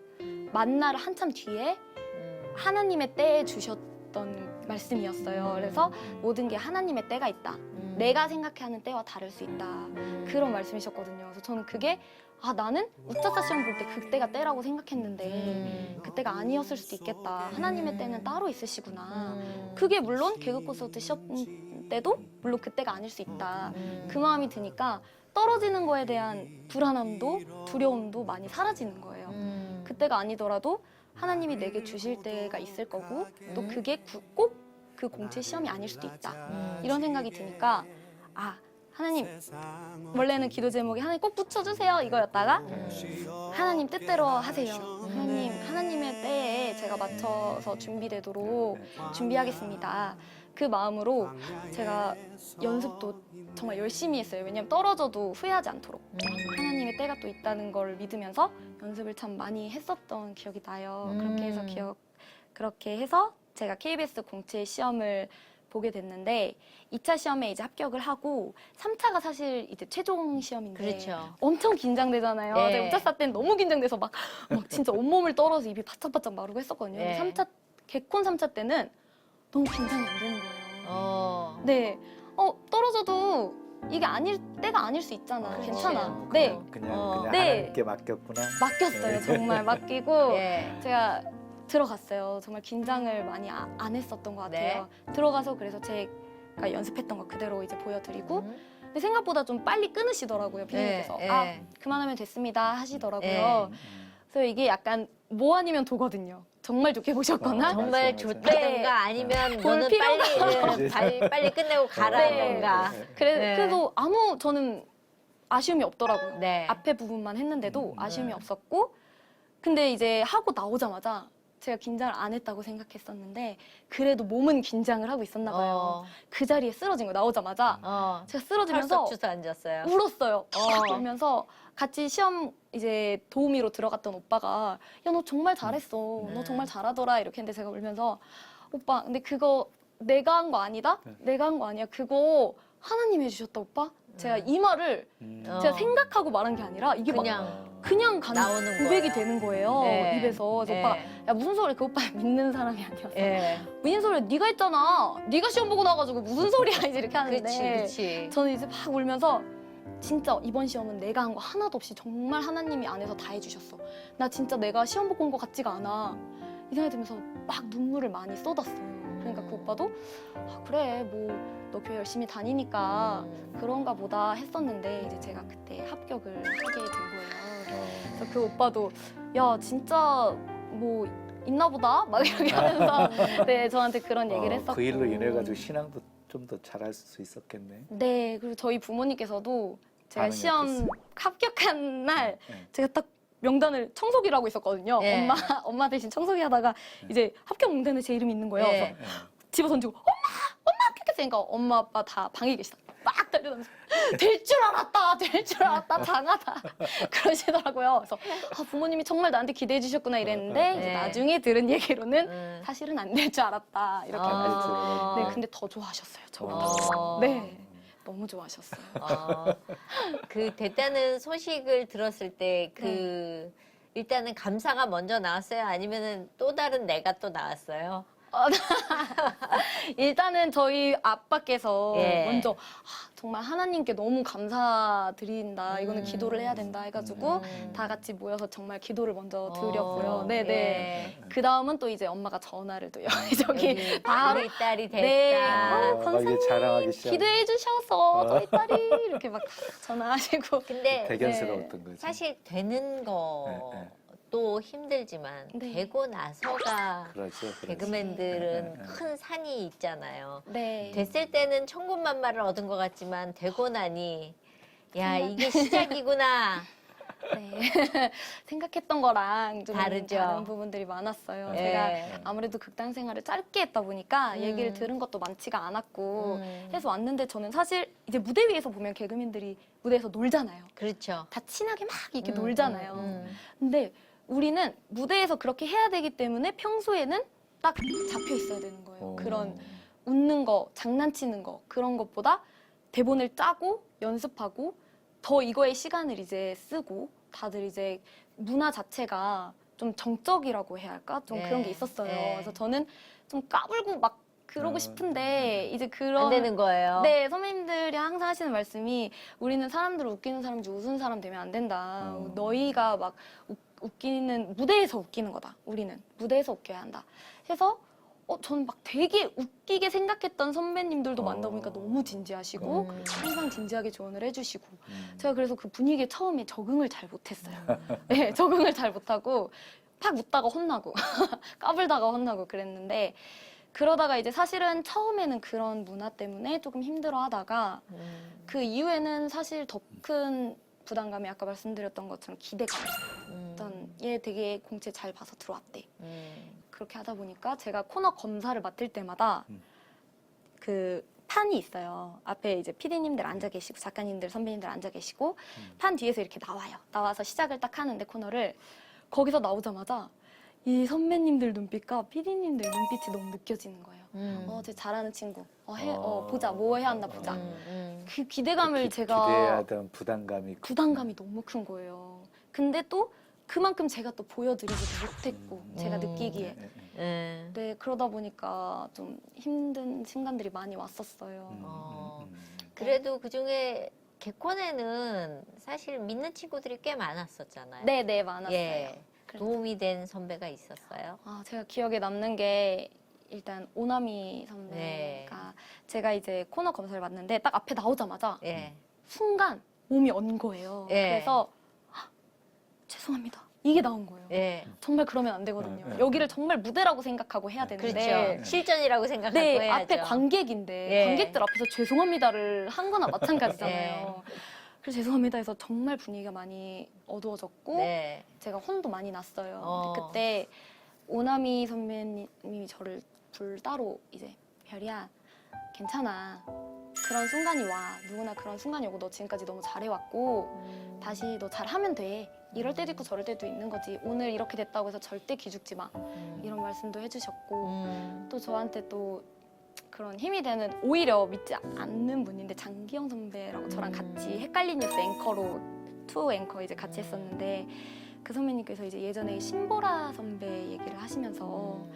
만나를 한참 뒤에 하나님의 때에 주셨던 말씀이었어요. 그래서 모든 게 하나님의 때가 있다. 내가 생각하는 때와 다를 수 있다. 그런 말씀이셨거든요. 그래서 저는 그게 나는 우차사 시험 볼 때 그때가 때라고 생각했는데 그때가 아니었을 수도 있겠다. 하나님의 때는 따로 있으시구나. 그게 물론 개그 콘서트 시험 때도 물론 그때가 아닐 수 있다. 그 마음이 드니까 떨어지는 거에 대한 불안함도 두려움도 많이 사라지는 거예요. 그때가 아니더라도 하나님이 내게 주실 때가 있을 거고 또 그게 꼭 그 공채 시험이 아닐 수도 있다. 이런 생각이 드니까 하나님 원래는 기도 제목이 하나님 꼭 붙여주세요 이거였다가 하나님 뜻대로 하세요. 하나님의 때에 제가 맞춰서 준비되도록 준비하겠습니다. 그 마음으로 제가 연습도 정말 열심히 했어요. 왜냐면 떨어져도 후회하지 않도록 하나님의 때가 또 있다는 걸 믿으면서 연습을 참 많이 했었던 기억이 나요. 그렇게 해서 제가 KBS 공채 시험을 보게 됐는데 2차 시험에 이제 합격을 하고 3차가 사실 이제 최종 시험인데 그렇죠. 엄청 긴장되잖아요. 네. 제가 우차사 때는 너무 긴장돼서 막 진짜 온몸을 떨어서 입이 바짝바짝 마르고 했었거든요. 네. 근데 3차 개콘 3차 때는 너무 긴장이 안 되는 거예요. 네, 떨어져도 이게 때가 아닐 수 있잖아. 괜찮아. 네, 그냥 네. 하나님께 맡겼구나. 맡겼어요. 정말 맡기고 네. 제가 들어갔어요. 정말 긴장을 많이 안 했었던 것 같아요. 들어가서 그래서 제가 연습했던 거 그대로 이제 보여드리고 근데 생각보다 좀 빨리 끊으시더라고요. 피디님께서. 그만하면 됐습니다 하시더라고요. 그래서 이게 약간 뭐 아니면 도거든요. 정말 좋게 보셨거나 정말 맞아. 좋다던가 아니면 볼 너는 빨리 끝내고 가라던가. 그래도 저는 아쉬움이 없더라고요. 네. 앞에 부분만 했는데도 아쉬움이 없었고 근데 이제 하고 나오자마자 제가 긴장을 안 했다고 생각했었는데 그래도 몸은 긴장을 하고 있었나 봐요. 그 자리에 쓰러진 거예요. 나오자마자 제가 쓰러지면서 펄썩 주서 앉았어요. 울었어요. 울면서 같이 시험 이제 도우미로 들어갔던 오빠가 야 너 정말 잘했어. 너 정말 잘하더라 이렇게 했는데 제가 울면서 오빠 근데 그거 내가 한 거 아니다? 내가 한 거 아니야. 그거 하나님이 해주셨다 오빠? 제가 이 말을 제가 생각하고 말한 게 아니라 이게 그냥 가는 나오는 고백이 거예요. 되는 거예요. 네. 입에서. 그래서 네. 오빠가 야 무슨 소리, 그 오빠 믿는 사람이 아니어서 예. 무슨 소리야, 네가 했잖아, 네가 시험 보고 나가지고 무슨 소리야 이제 이렇게 하는데 그렇지. 저는 이제 막 울면서 진짜 이번 시험은 내가 한 거 하나도 없이 정말 하나님이 안에서 다 해주셨어. 나 진짜 내가 시험 보고 온 것 같지가 않아. 이 생각이 들면서 막 눈물을 많이 쏟았어요. 그러니까 그 오빠도 아, 그래 뭐 너 교회 열심히 다니니까 그런가 보다 했었는데 이제 제가 그때 합격을 하게 된 거예요. 그래서 그 오빠도 야 진짜 뭐 있나 보다 막 이렇게 하면서 네 저한테 그런 얘기를 했었고 그 일로 인해 가지고 신앙도 좀 더 잘할 수 있었겠네. 네 그리고 저희 부모님께서도 제가 반응이 시험 어땠어요? 합격한 날 네. 제가 딱 명단을 청소기를 하고 있었거든요. 네. 엄마 대신 청소기 하다가 이제 합격 명단에 제 이름이 있는 거예요. 네. 그래서 집어 던지고 엄마 합격했으니까 엄마 아빠 다 방에 계시다. 막 달려다니면서 될 줄 알았다 장하다 그러시더라고요. 그래서 아, 부모님이 정말 나한테 기대해 주셨구나 이랬는데 이제 네. 나중에 들은 얘기로는 사실은 안 될 줄 알았다 이렇게 아. 네 근데 더 좋아하셨어요 저보다. 어. 네 너무 좋아하셨어요. 그 됐다는 소식을 들었을 때 그 일단은 감사가 먼저 나왔어요? 아니면은 또 다른 내가 또 나왔어요? 일단은 저희 아빠께서 예. 먼저 아, 정말 하나님께 너무 감사드린다. 이거는 기도를 해야 된다 해가지고 다 같이 모여서 정말 기도를 먼저 드렸고요. 네네. 예. 그 다음은 또 이제 엄마가 전화를 또 여기저기 바로 우리 딸이 됐다. 네. 막 권사님 이제 자랑하기 시작. 기도해 주셔서 저희 딸이 이렇게 막 전화하시고 근데 대견스러웠던 거지. 사실 되는 것도 힘들지만 네. 되고 나서가 그렇죠. 개그맨들은 큰 산이 있잖아요. 네. 됐을 때는 천군만마를 얻은 것 같지만 되고 나니 야 이게 시작이구나. 네. 생각했던 거랑 좀 다르죠. 다른 부분들이 많았어요. 예. 제가 아무래도 극단 생활을 짧게 했다 보니까 얘기를 들은 것도 많지가 않았고 해서 왔는데 저는 사실 이제 무대 위에서 보면 개그맨들이 무대에서 놀잖아요. 그렇죠. 다 친하게 막 이렇게 놀잖아요. 음. 근데 우리는 무대에서 그렇게 해야 되기 때문에 평소에는 딱 잡혀 있어야 되는 거예요. 그런 웃는 거, 장난치는 거 그런 것보다 대본을 짜고 연습하고 더 이거에 시간을 이제 쓰고 다들 이제 문화 자체가 좀 정적이라고 해야 할까? 좀 네. 그런 게 있었어요. 네. 그래서 저는 좀 까불고 막 그러고 싶은데 이제 그런 안 되는 거예요. 네, 선배님들이 항상 하시는 말씀이 우리는 사람들을 웃기는 사람이지 웃은 사람 되면 안 된다. 너희가 막 웃기는 무대에서 웃기는 거다. 우리는 무대에서 웃겨야 한다. 해서 저는 막 되게 웃기게 생각했던 선배님들도 만나보니까 너무 진지하시고 항상 진지하게 조언을 해주시고 제가 그래서 그 분위기에 처음에 적응을 잘 못했어요. 네, 적응을 잘 못하고 팍 웃다가 혼나고 까불다가 혼나고 그랬는데 그러다가 이제 사실은 처음에는 그런 문화 때문에 조금 힘들어하다가 그 이후에는 사실 더 큰 부담감이 아까 말씀드렸던 것처럼 기대감이 있어요. 일단 얘 되게 공채 잘 봐서 들어왔대. 그렇게 하다 보니까 제가 코너 검사를 맡을 때마다 그 판이 있어요. 앞에 이제 PD님들 앉아 계시고 작가님들, 선배님들 앉아 계시고 판 뒤에서 이렇게 나와요. 나와서 시작을 딱 하는데 코너를 거기서 나오자마자 이 선배님들 눈빛과 PD님들 눈빛이 너무 느껴지는 거예요. 쟤 잘하는 친구. 보자. 뭐 해야 한다 보자. 그 기대감을 제가 기대하던 부담감이 너무 큰 거예요. 근데 또 그만큼 제가 또 보여드리지도 못했고 제가 느끼기에 네 그러다 보니까 좀 힘든 순간들이 많이 왔었어요. 그래도 그 중에 개콘에는 사실 믿는 친구들이 꽤 많았었잖아요. 네네 많았어요. 예. 도움이 된 선배가 있었어요? 제가 기억에 남는 게 일단 오나미 선배가 네. 제가 이제 코너 검사를 맡는데 딱 앞에 나오자마자 예. 순간 몸이 언 거예요. 예. 그래서 죄송합니다. 이게 나온 거예요. 예. 정말 그러면 안 되거든요. 여기를 정말 무대라고 생각하고 해야 되는데 그렇죠. 실전이라고 생각하고 네, 해야죠. 앞에 관객인데 예. 관객들 앞에서 죄송합니다를 한 거나 마찬가지잖아요. 그래서 죄송합니다 해서 정말 분위기가 많이 어두워졌고 네. 제가 혼도 많이 났어요. 어. 근데 그때 오나미 선배님이 저를 따로 이제 별이야 괜찮아. 그런 순간이 와. 누구나 그런 순간이 오고 너 지금까지 너무 잘해왔고 다시 너 잘하면 돼. 이럴 때도 있고 저럴 때도 있는 거지. 오늘 이렇게 됐다고 해서 절대 기죽지 마. 이런 말씀도 해주셨고 또 저한테 또 그런 힘이 되는 오히려 믿지 않는 분인데 장기영 선배라고 저랑 같이 헷갈린 뉴스 앵커로 투 앵커 이제 같이 했었는데 그 선배님께서 이제 예전에 신보라 선배 얘기를 하시면서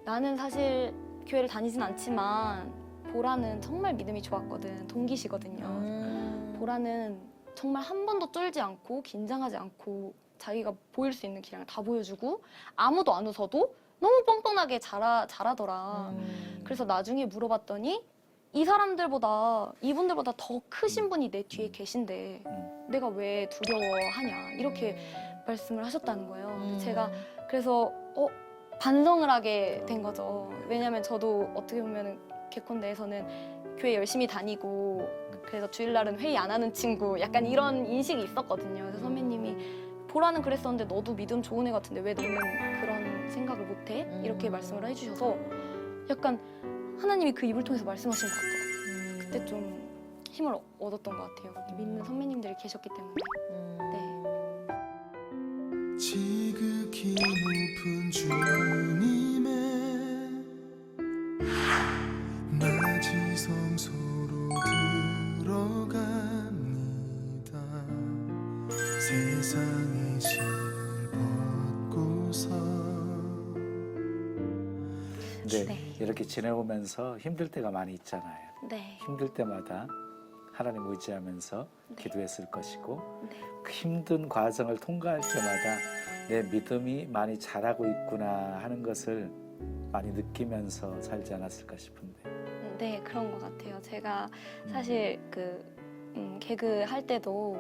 나는 사실 교회를 다니진 않지만 보라는 정말 믿음이 좋았거든. 동기시거든요. 보라는 정말 한 번도 쫄지 않고 긴장하지 않고 자기가 보일 수 있는 기량을 다 보여주고 아무도 안 웃어도 너무 뻔뻔하게 잘하더라. 그래서 나중에 물어봤더니 이 사람들보다 이분들보다 더 크신 분이 내 뒤에 계신데 내가 왜 두려워하냐 이렇게 말씀을 하셨다는 거예요. 근데 제가 그래서 반성을 하게 된 거죠. 왜냐면 저도 어떻게 보면 개콘대에서는 교회 열심히 다니고 그래서 주일날은 회의 안 하는 친구 약간 이런 인식이 있었거든요. 그래서 선배님이 보라는 그랬었는데 너도 믿음 좋은 애 같은데 왜 너는 그런 생각을 못해? 이렇게 말씀을 해주셔서 약간 하나님이 그 입을 통해서 말씀하신 것 같더라고요. 그때 좀 힘을 얻었던 것 같아요. 그렇게 믿는 선배님들이 계셨기 때문에. 네. 지극히 높은 주님의 낮이 성소로 들어갑니다. 세상의 실 벗고서 근데 이렇게 지내오면서 힘들 때가 많이 있잖아요. 네. 힘들 때마다 하나님 의지하면서 기도했을 것이고 네. 그 힘든 과정을 통과할 때마다 내 믿음이 많이 자라고 있구나 하는 것을 많이 느끼면서 살지 않았을까 싶은데. 네, 그런 것 같아요. 제가 사실 개그 할 때도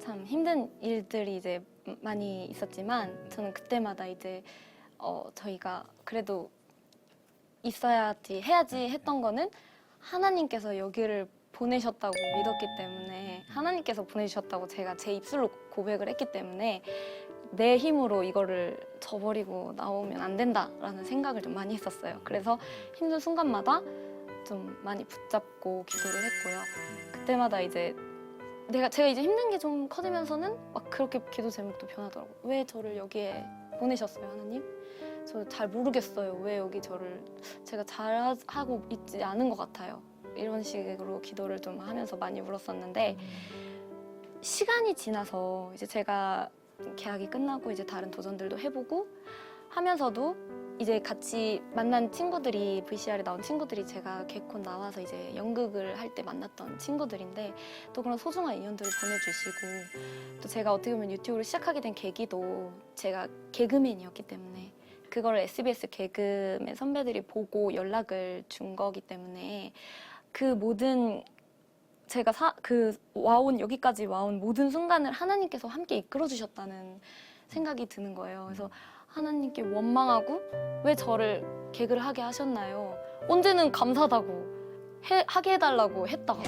참 힘든 일들이 이제 많이 있었지만 저는 그때마다 이제 저희가 그래도 있어야지 해야지 했던 거는 하나님께서 여기를 보내셨다고 믿었기 때문에 하나님께서 보내주셨다고 제가 제 입술로 고백을 했기 때문에 내 힘으로 이거를 저버리고 나오면 안 된다라는 생각을 좀 많이 했었어요. 그래서 힘든 순간마다 좀 많이 붙잡고 기도를 했고요. 그때마다 이제 제가 이제 힘든 게 좀 커지면서는 막 그렇게 기도 제목도 변하더라고요. 왜 저를 여기에 보내셨어요, 하나님? 저 잘 모르겠어요. 왜 여기 제가 잘하고 있지 않은 것 같아요. 이런 식으로 기도를 좀 하면서 많이 울었었는데 시간이 지나서 이제 제가 계약이 끝나고 이제 다른 도전들도 해보고 하면서도 이제 같이 만난 친구들이 VCR에 나온 친구들이 제가 개콘 나와서 이제 연극을 할 때 만났던 친구들인데 또 그런 소중한 인연들을 보내주시고 또 제가 어떻게 보면 유튜브를 시작하게 된 계기도 제가 개그맨이었기 때문에 그걸 SBS 개그맨 선배들이 보고 연락을 준 거기 때문에 그 모든 제가 여기까지 와온 모든 순간을 하나님께서 함께 이끌어 주셨다는 생각이 드는 거예요. 그래서 하나님께 원망하고 왜 저를 개그를 하게 하셨나요? 언제는 감사하다고 하게 해달라고 했다가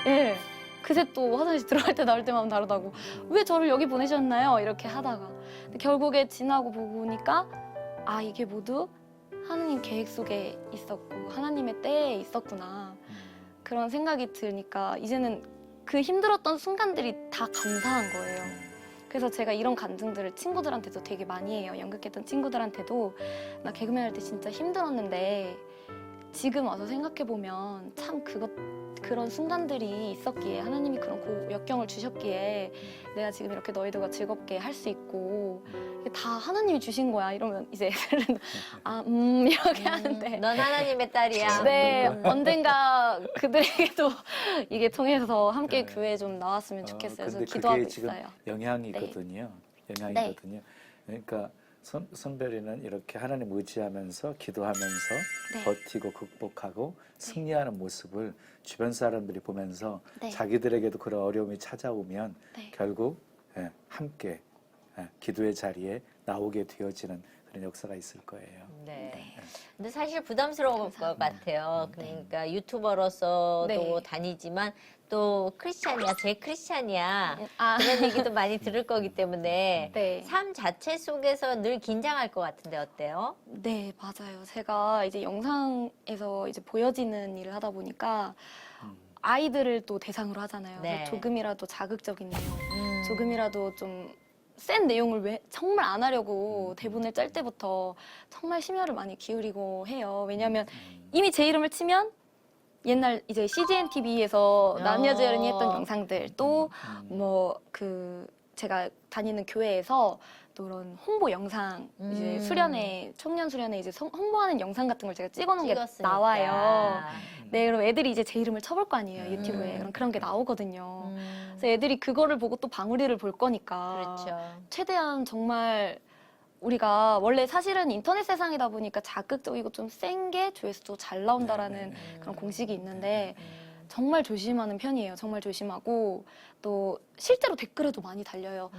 예. 그새 또 화장실 들어갈 때 나올 때마다 다르다고 왜 저를 여기 보내셨나요? 이렇게 하다가 근데 결국에 지나고 보니까 이게 모두 하나님 계획 속에 있었고 하나님의 때에 있었구나 그런 생각이 드니까 이제는 그 힘들었던 순간들이 다 감사한 거예요. 그래서 제가 이런 간증들을 친구들한테도 되게 많이 해요. 연극했던 친구들한테도 나 개그맨 할 때 진짜 힘들었는데 지금 와서 생각해보면 참 그런 순간들이 있었기에 하나님이 그런 역경을 주셨기에 내가 지금 이렇게 너희들과 즐겁게 할 수 있고 이게 다 하나님이 주신 거야 이러면 이제 애들은 이렇게 하는데 넌 하나님의 딸이야. 네 언젠가 그들에게도 이게 통해서 함께 교회에 좀 나왔으면 좋겠어요. 그래서 근데 기도하고 그게 지금 있어요. 영향이거든요. 영향이거든요. 그러니까 선별이는 이렇게 하나님 의지하면서 기도하면서 네. 버티고 극복하고 승리하는 모습을 주변 사람들이 보면서 네. 자기들에게도 그런 어려움이 찾아오면 네. 결국 함께 기도의 자리에 나오게 되어지는 그런 역사가 있을 거예요. 네. 근데 사실 부담스러울 것 같아요. 그러니까 유튜버로서도 네. 다니지만 또 크리스찬이야, 제 크리스찬이야. 아. 그런 얘기도 많이 들을 거기 때문에 네. 삶 자체 속에서 늘 긴장할 것 같은데 어때요? 네, 맞아요. 제가 이제 영상에서 이제 보여지는 일을 하다 보니까 아이들을 또 대상으로 하잖아요. 네. 조금이라도 자극적인 내용, 조금이라도 좀 센 내용을 정말 안 하려고 대본을 짤 때부터 정말 심혈을 많이 기울이고 해요. 왜냐하면 이미 제 이름을 치면 옛날 이제 CGN TV에서 남녀재연이 했던 어. 영상들 또 뭐 그 제가 다니는 교회에서 또 그런 홍보 영상 이제 수련회 청년 수련회 이제 홍보하는 영상 같은 걸 제가 찍어놓은 게 찍었으니까. 나와요. 네, 그럼 애들이 이제 제 이름을 쳐볼 거 아니에요 유튜브에. 그럼 그런 게 나오거든요. 그래서 애들이 그거를 보고 또 방울이를 볼 거니까 그렇죠. 최대한 정말 우리가 원래 사실은 인터넷 세상이다 보니까 자극적이고 좀 센 게 조회수도 잘 나온다라는 그런 공식이 있는데 정말 조심하는 편이에요. 정말 조심하고 또 실제로 댓글에도 많이 달려요.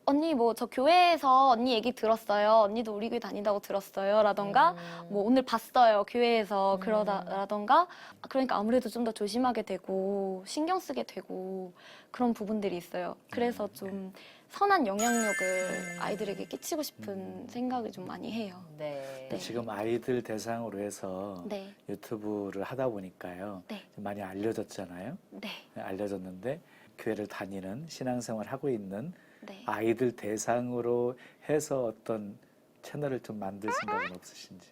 언니 뭐 저 교회에서 언니 얘기 들었어요. 언니도 우리 교회 다닌다고 들었어요. 라던가 뭐 오늘 봤어요. 교회에서 그러다라던가 그러니까 아무래도 좀 더 조심하게 되고 신경 쓰게 되고 그런 부분들이 있어요. 그래서 좀 선한 영향력을 아이들에게 끼치고 싶은 생각을 좀 많이 해요. 네. 지금 아이들 대상으로 해서 네. 유튜브를 하다 보니까요. 네. 좀 많이 알려졌잖아요. 네. 알려졌는데 교회를 다니는 신앙생활 하고 있는 네. 아이들 대상으로 해서 어떤 채널을 좀 만들 생각은 없으신지?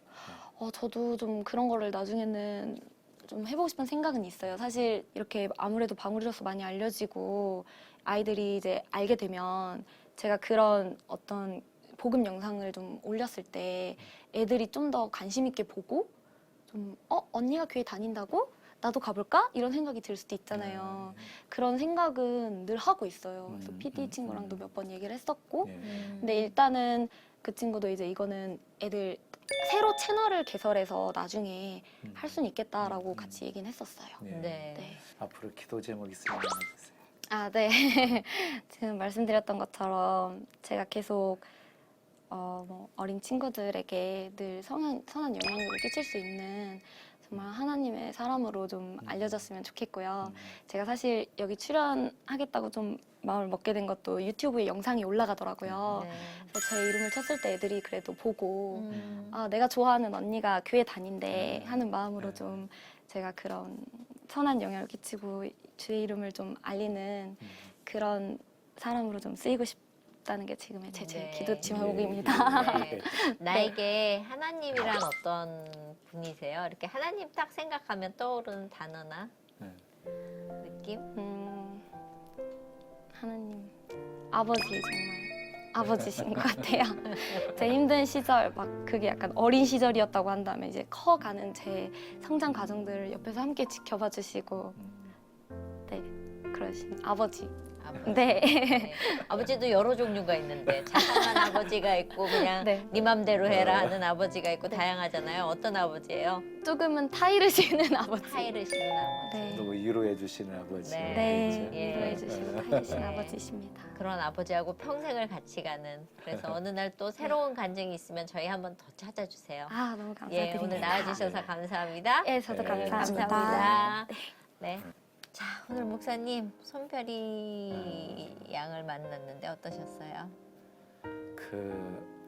저도 좀 그런 거를 나중에는 좀 해보고 싶은 생각은 있어요. 사실 이렇게 아무래도 방울이로서 많이 알려지고 아이들이 이제 알게 되면 제가 그런 어떤 복음 영상을 좀 올렸을 때 애들이 좀 더 관심 있게 보고 좀 언니가 교회 다닌다고? 나도 가볼까? 이런 생각이 들 수도 있잖아요. 그런 생각은 늘 하고 있어요. 그래서 PD 친구랑도 몇 번 얘기를 했었고 근데 일단은 그 친구도 이제 이거는 애들 새로 채널을 개설해서 나중에 할 수는 있겠다라고 같이 얘기는 했었어요. 네. 네. 앞으로 기도 제목 있으면 나눠주세요. 아, 네. 지금 말씀드렸던 것처럼 제가 계속 뭐 어린 친구들에게 늘 선한 영향력을 끼칠 수 있는 정말 하나님의 사람으로 좀 알려졌으면 좋겠고요. 제가 사실 여기 출연하겠다고 좀 마음을 먹게 된 것도 유튜브에 영상이 올라가더라고요. 네. 그래서 제 이름을 쳤을 때 애들이 그래도 보고 아, 내가 좋아하는 언니가 교회 다닌대 하는 마음으로 좀 제가 그런 선한 영향을 끼치고 주의 이름을 좀 알리는 그런 사람으로 좀 쓰이고 싶다는 게 지금의 제 네. 기도 제목입니다. 네. 나에게 하나님이란 어떤 분이세요? 이렇게 하나님 딱 생각하면 떠오르는 단어나 느낌? 하나님, 아버지 정말 아버지신 것 같아요. 제 힘든 시절 막 그게 약간 어린 시절이었다고 한다면 이제 커가는 제 성장 과정들을 옆에서 함께 지켜봐 주시고 네 그러신 아버지. 아버지. 네. 네. 아버지도 여러 종류가 있는데 착한 아버지가 있고 그냥 네. 네 맘대로 해라 하는 아버지가 있고 다양하잖아요. 어떤 아버지예요? 조금은 타이르 시는 아버지. 타이르 시는 아버지. 네. 너무 위로해 주시는 아버지. 네. 네, 예. 위로해 주시고 타이르 시는 네. 아버지십니다. 그런 아버지하고 평생을 같이 가는 그래서 어느 날 또 새로운 간증이 있으면 저희 한번 더 찾아주세요. 아 너무 감사드립니다. 예, 오늘 나와주셔서 감사합니다. 예, 저도 네, 감사합니다. 감사합니다. 네. 자, 오늘 목사님 손별이 양을 만났는데 어떠셨어요?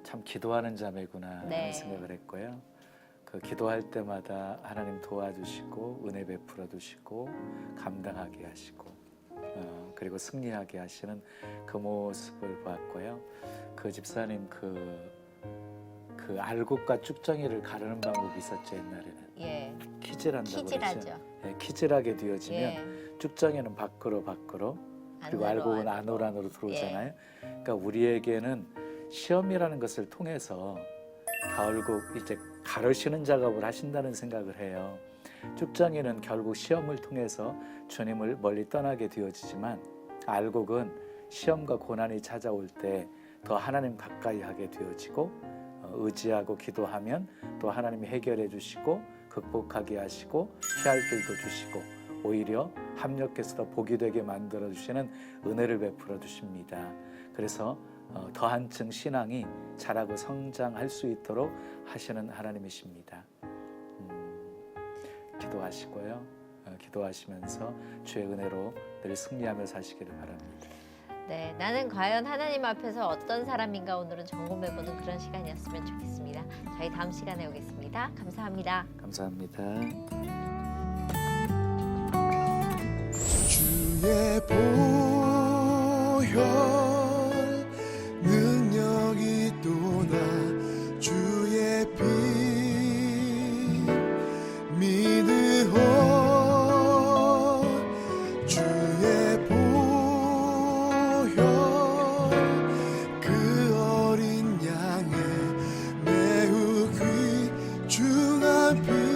참 기도하는 자매구나 네. 하는 생각을 했고요. 그 기도할 때마다 하나님 도와주시고 은혜 베풀어 주시고 감당하게 하시고 그리고 승리하게 하시는 그 모습을 보았고요. 그 집사님 그 알곡과 쭉정이를 가르는 방법이 있었죠 옛날에는. 예, 키질한다고 키질하죠. 그러죠. 예, 키질하게 되어지면 예. 쭉정이는 밖으로 그리고 알곡은 안으로 들어오잖아요. 그러니까 우리에게는 시험이라는 것을 통해서 결국 이제 가르시는 작업을 하신다는 생각을 해요. 쭉정이는 결국 시험을 통해서 주님을 멀리 떠나게 되어지지만 알곡은 시험과 고난이 찾아올 때 더 하나님 가까이 하게 되어지고 의지하고 기도하면 또 하나님이 해결해 주시고 극복하게 하시고 피할 길도 주시고 오히려 합력해서 더 복이 되게 만들어 주시는 은혜를 베풀어 주십니다. 그래서 더 한층 신앙이 자라고 성장할 수 있도록 하시는 하나님이십니다. 기도하시고요. 기도하시면서 주의 은혜로 늘 승리하며 사시기를 바랍니다. 네, 나는 과연 하나님 앞에서 어떤 사람인가 오늘은 점검해보는 그런 시간이었으면 좋겠습니다. 저희 다음 시간에 오겠습니다. 감사합니다. 감사합니다. 주의 보혈 능력이 또나 주의 피 믿으오 나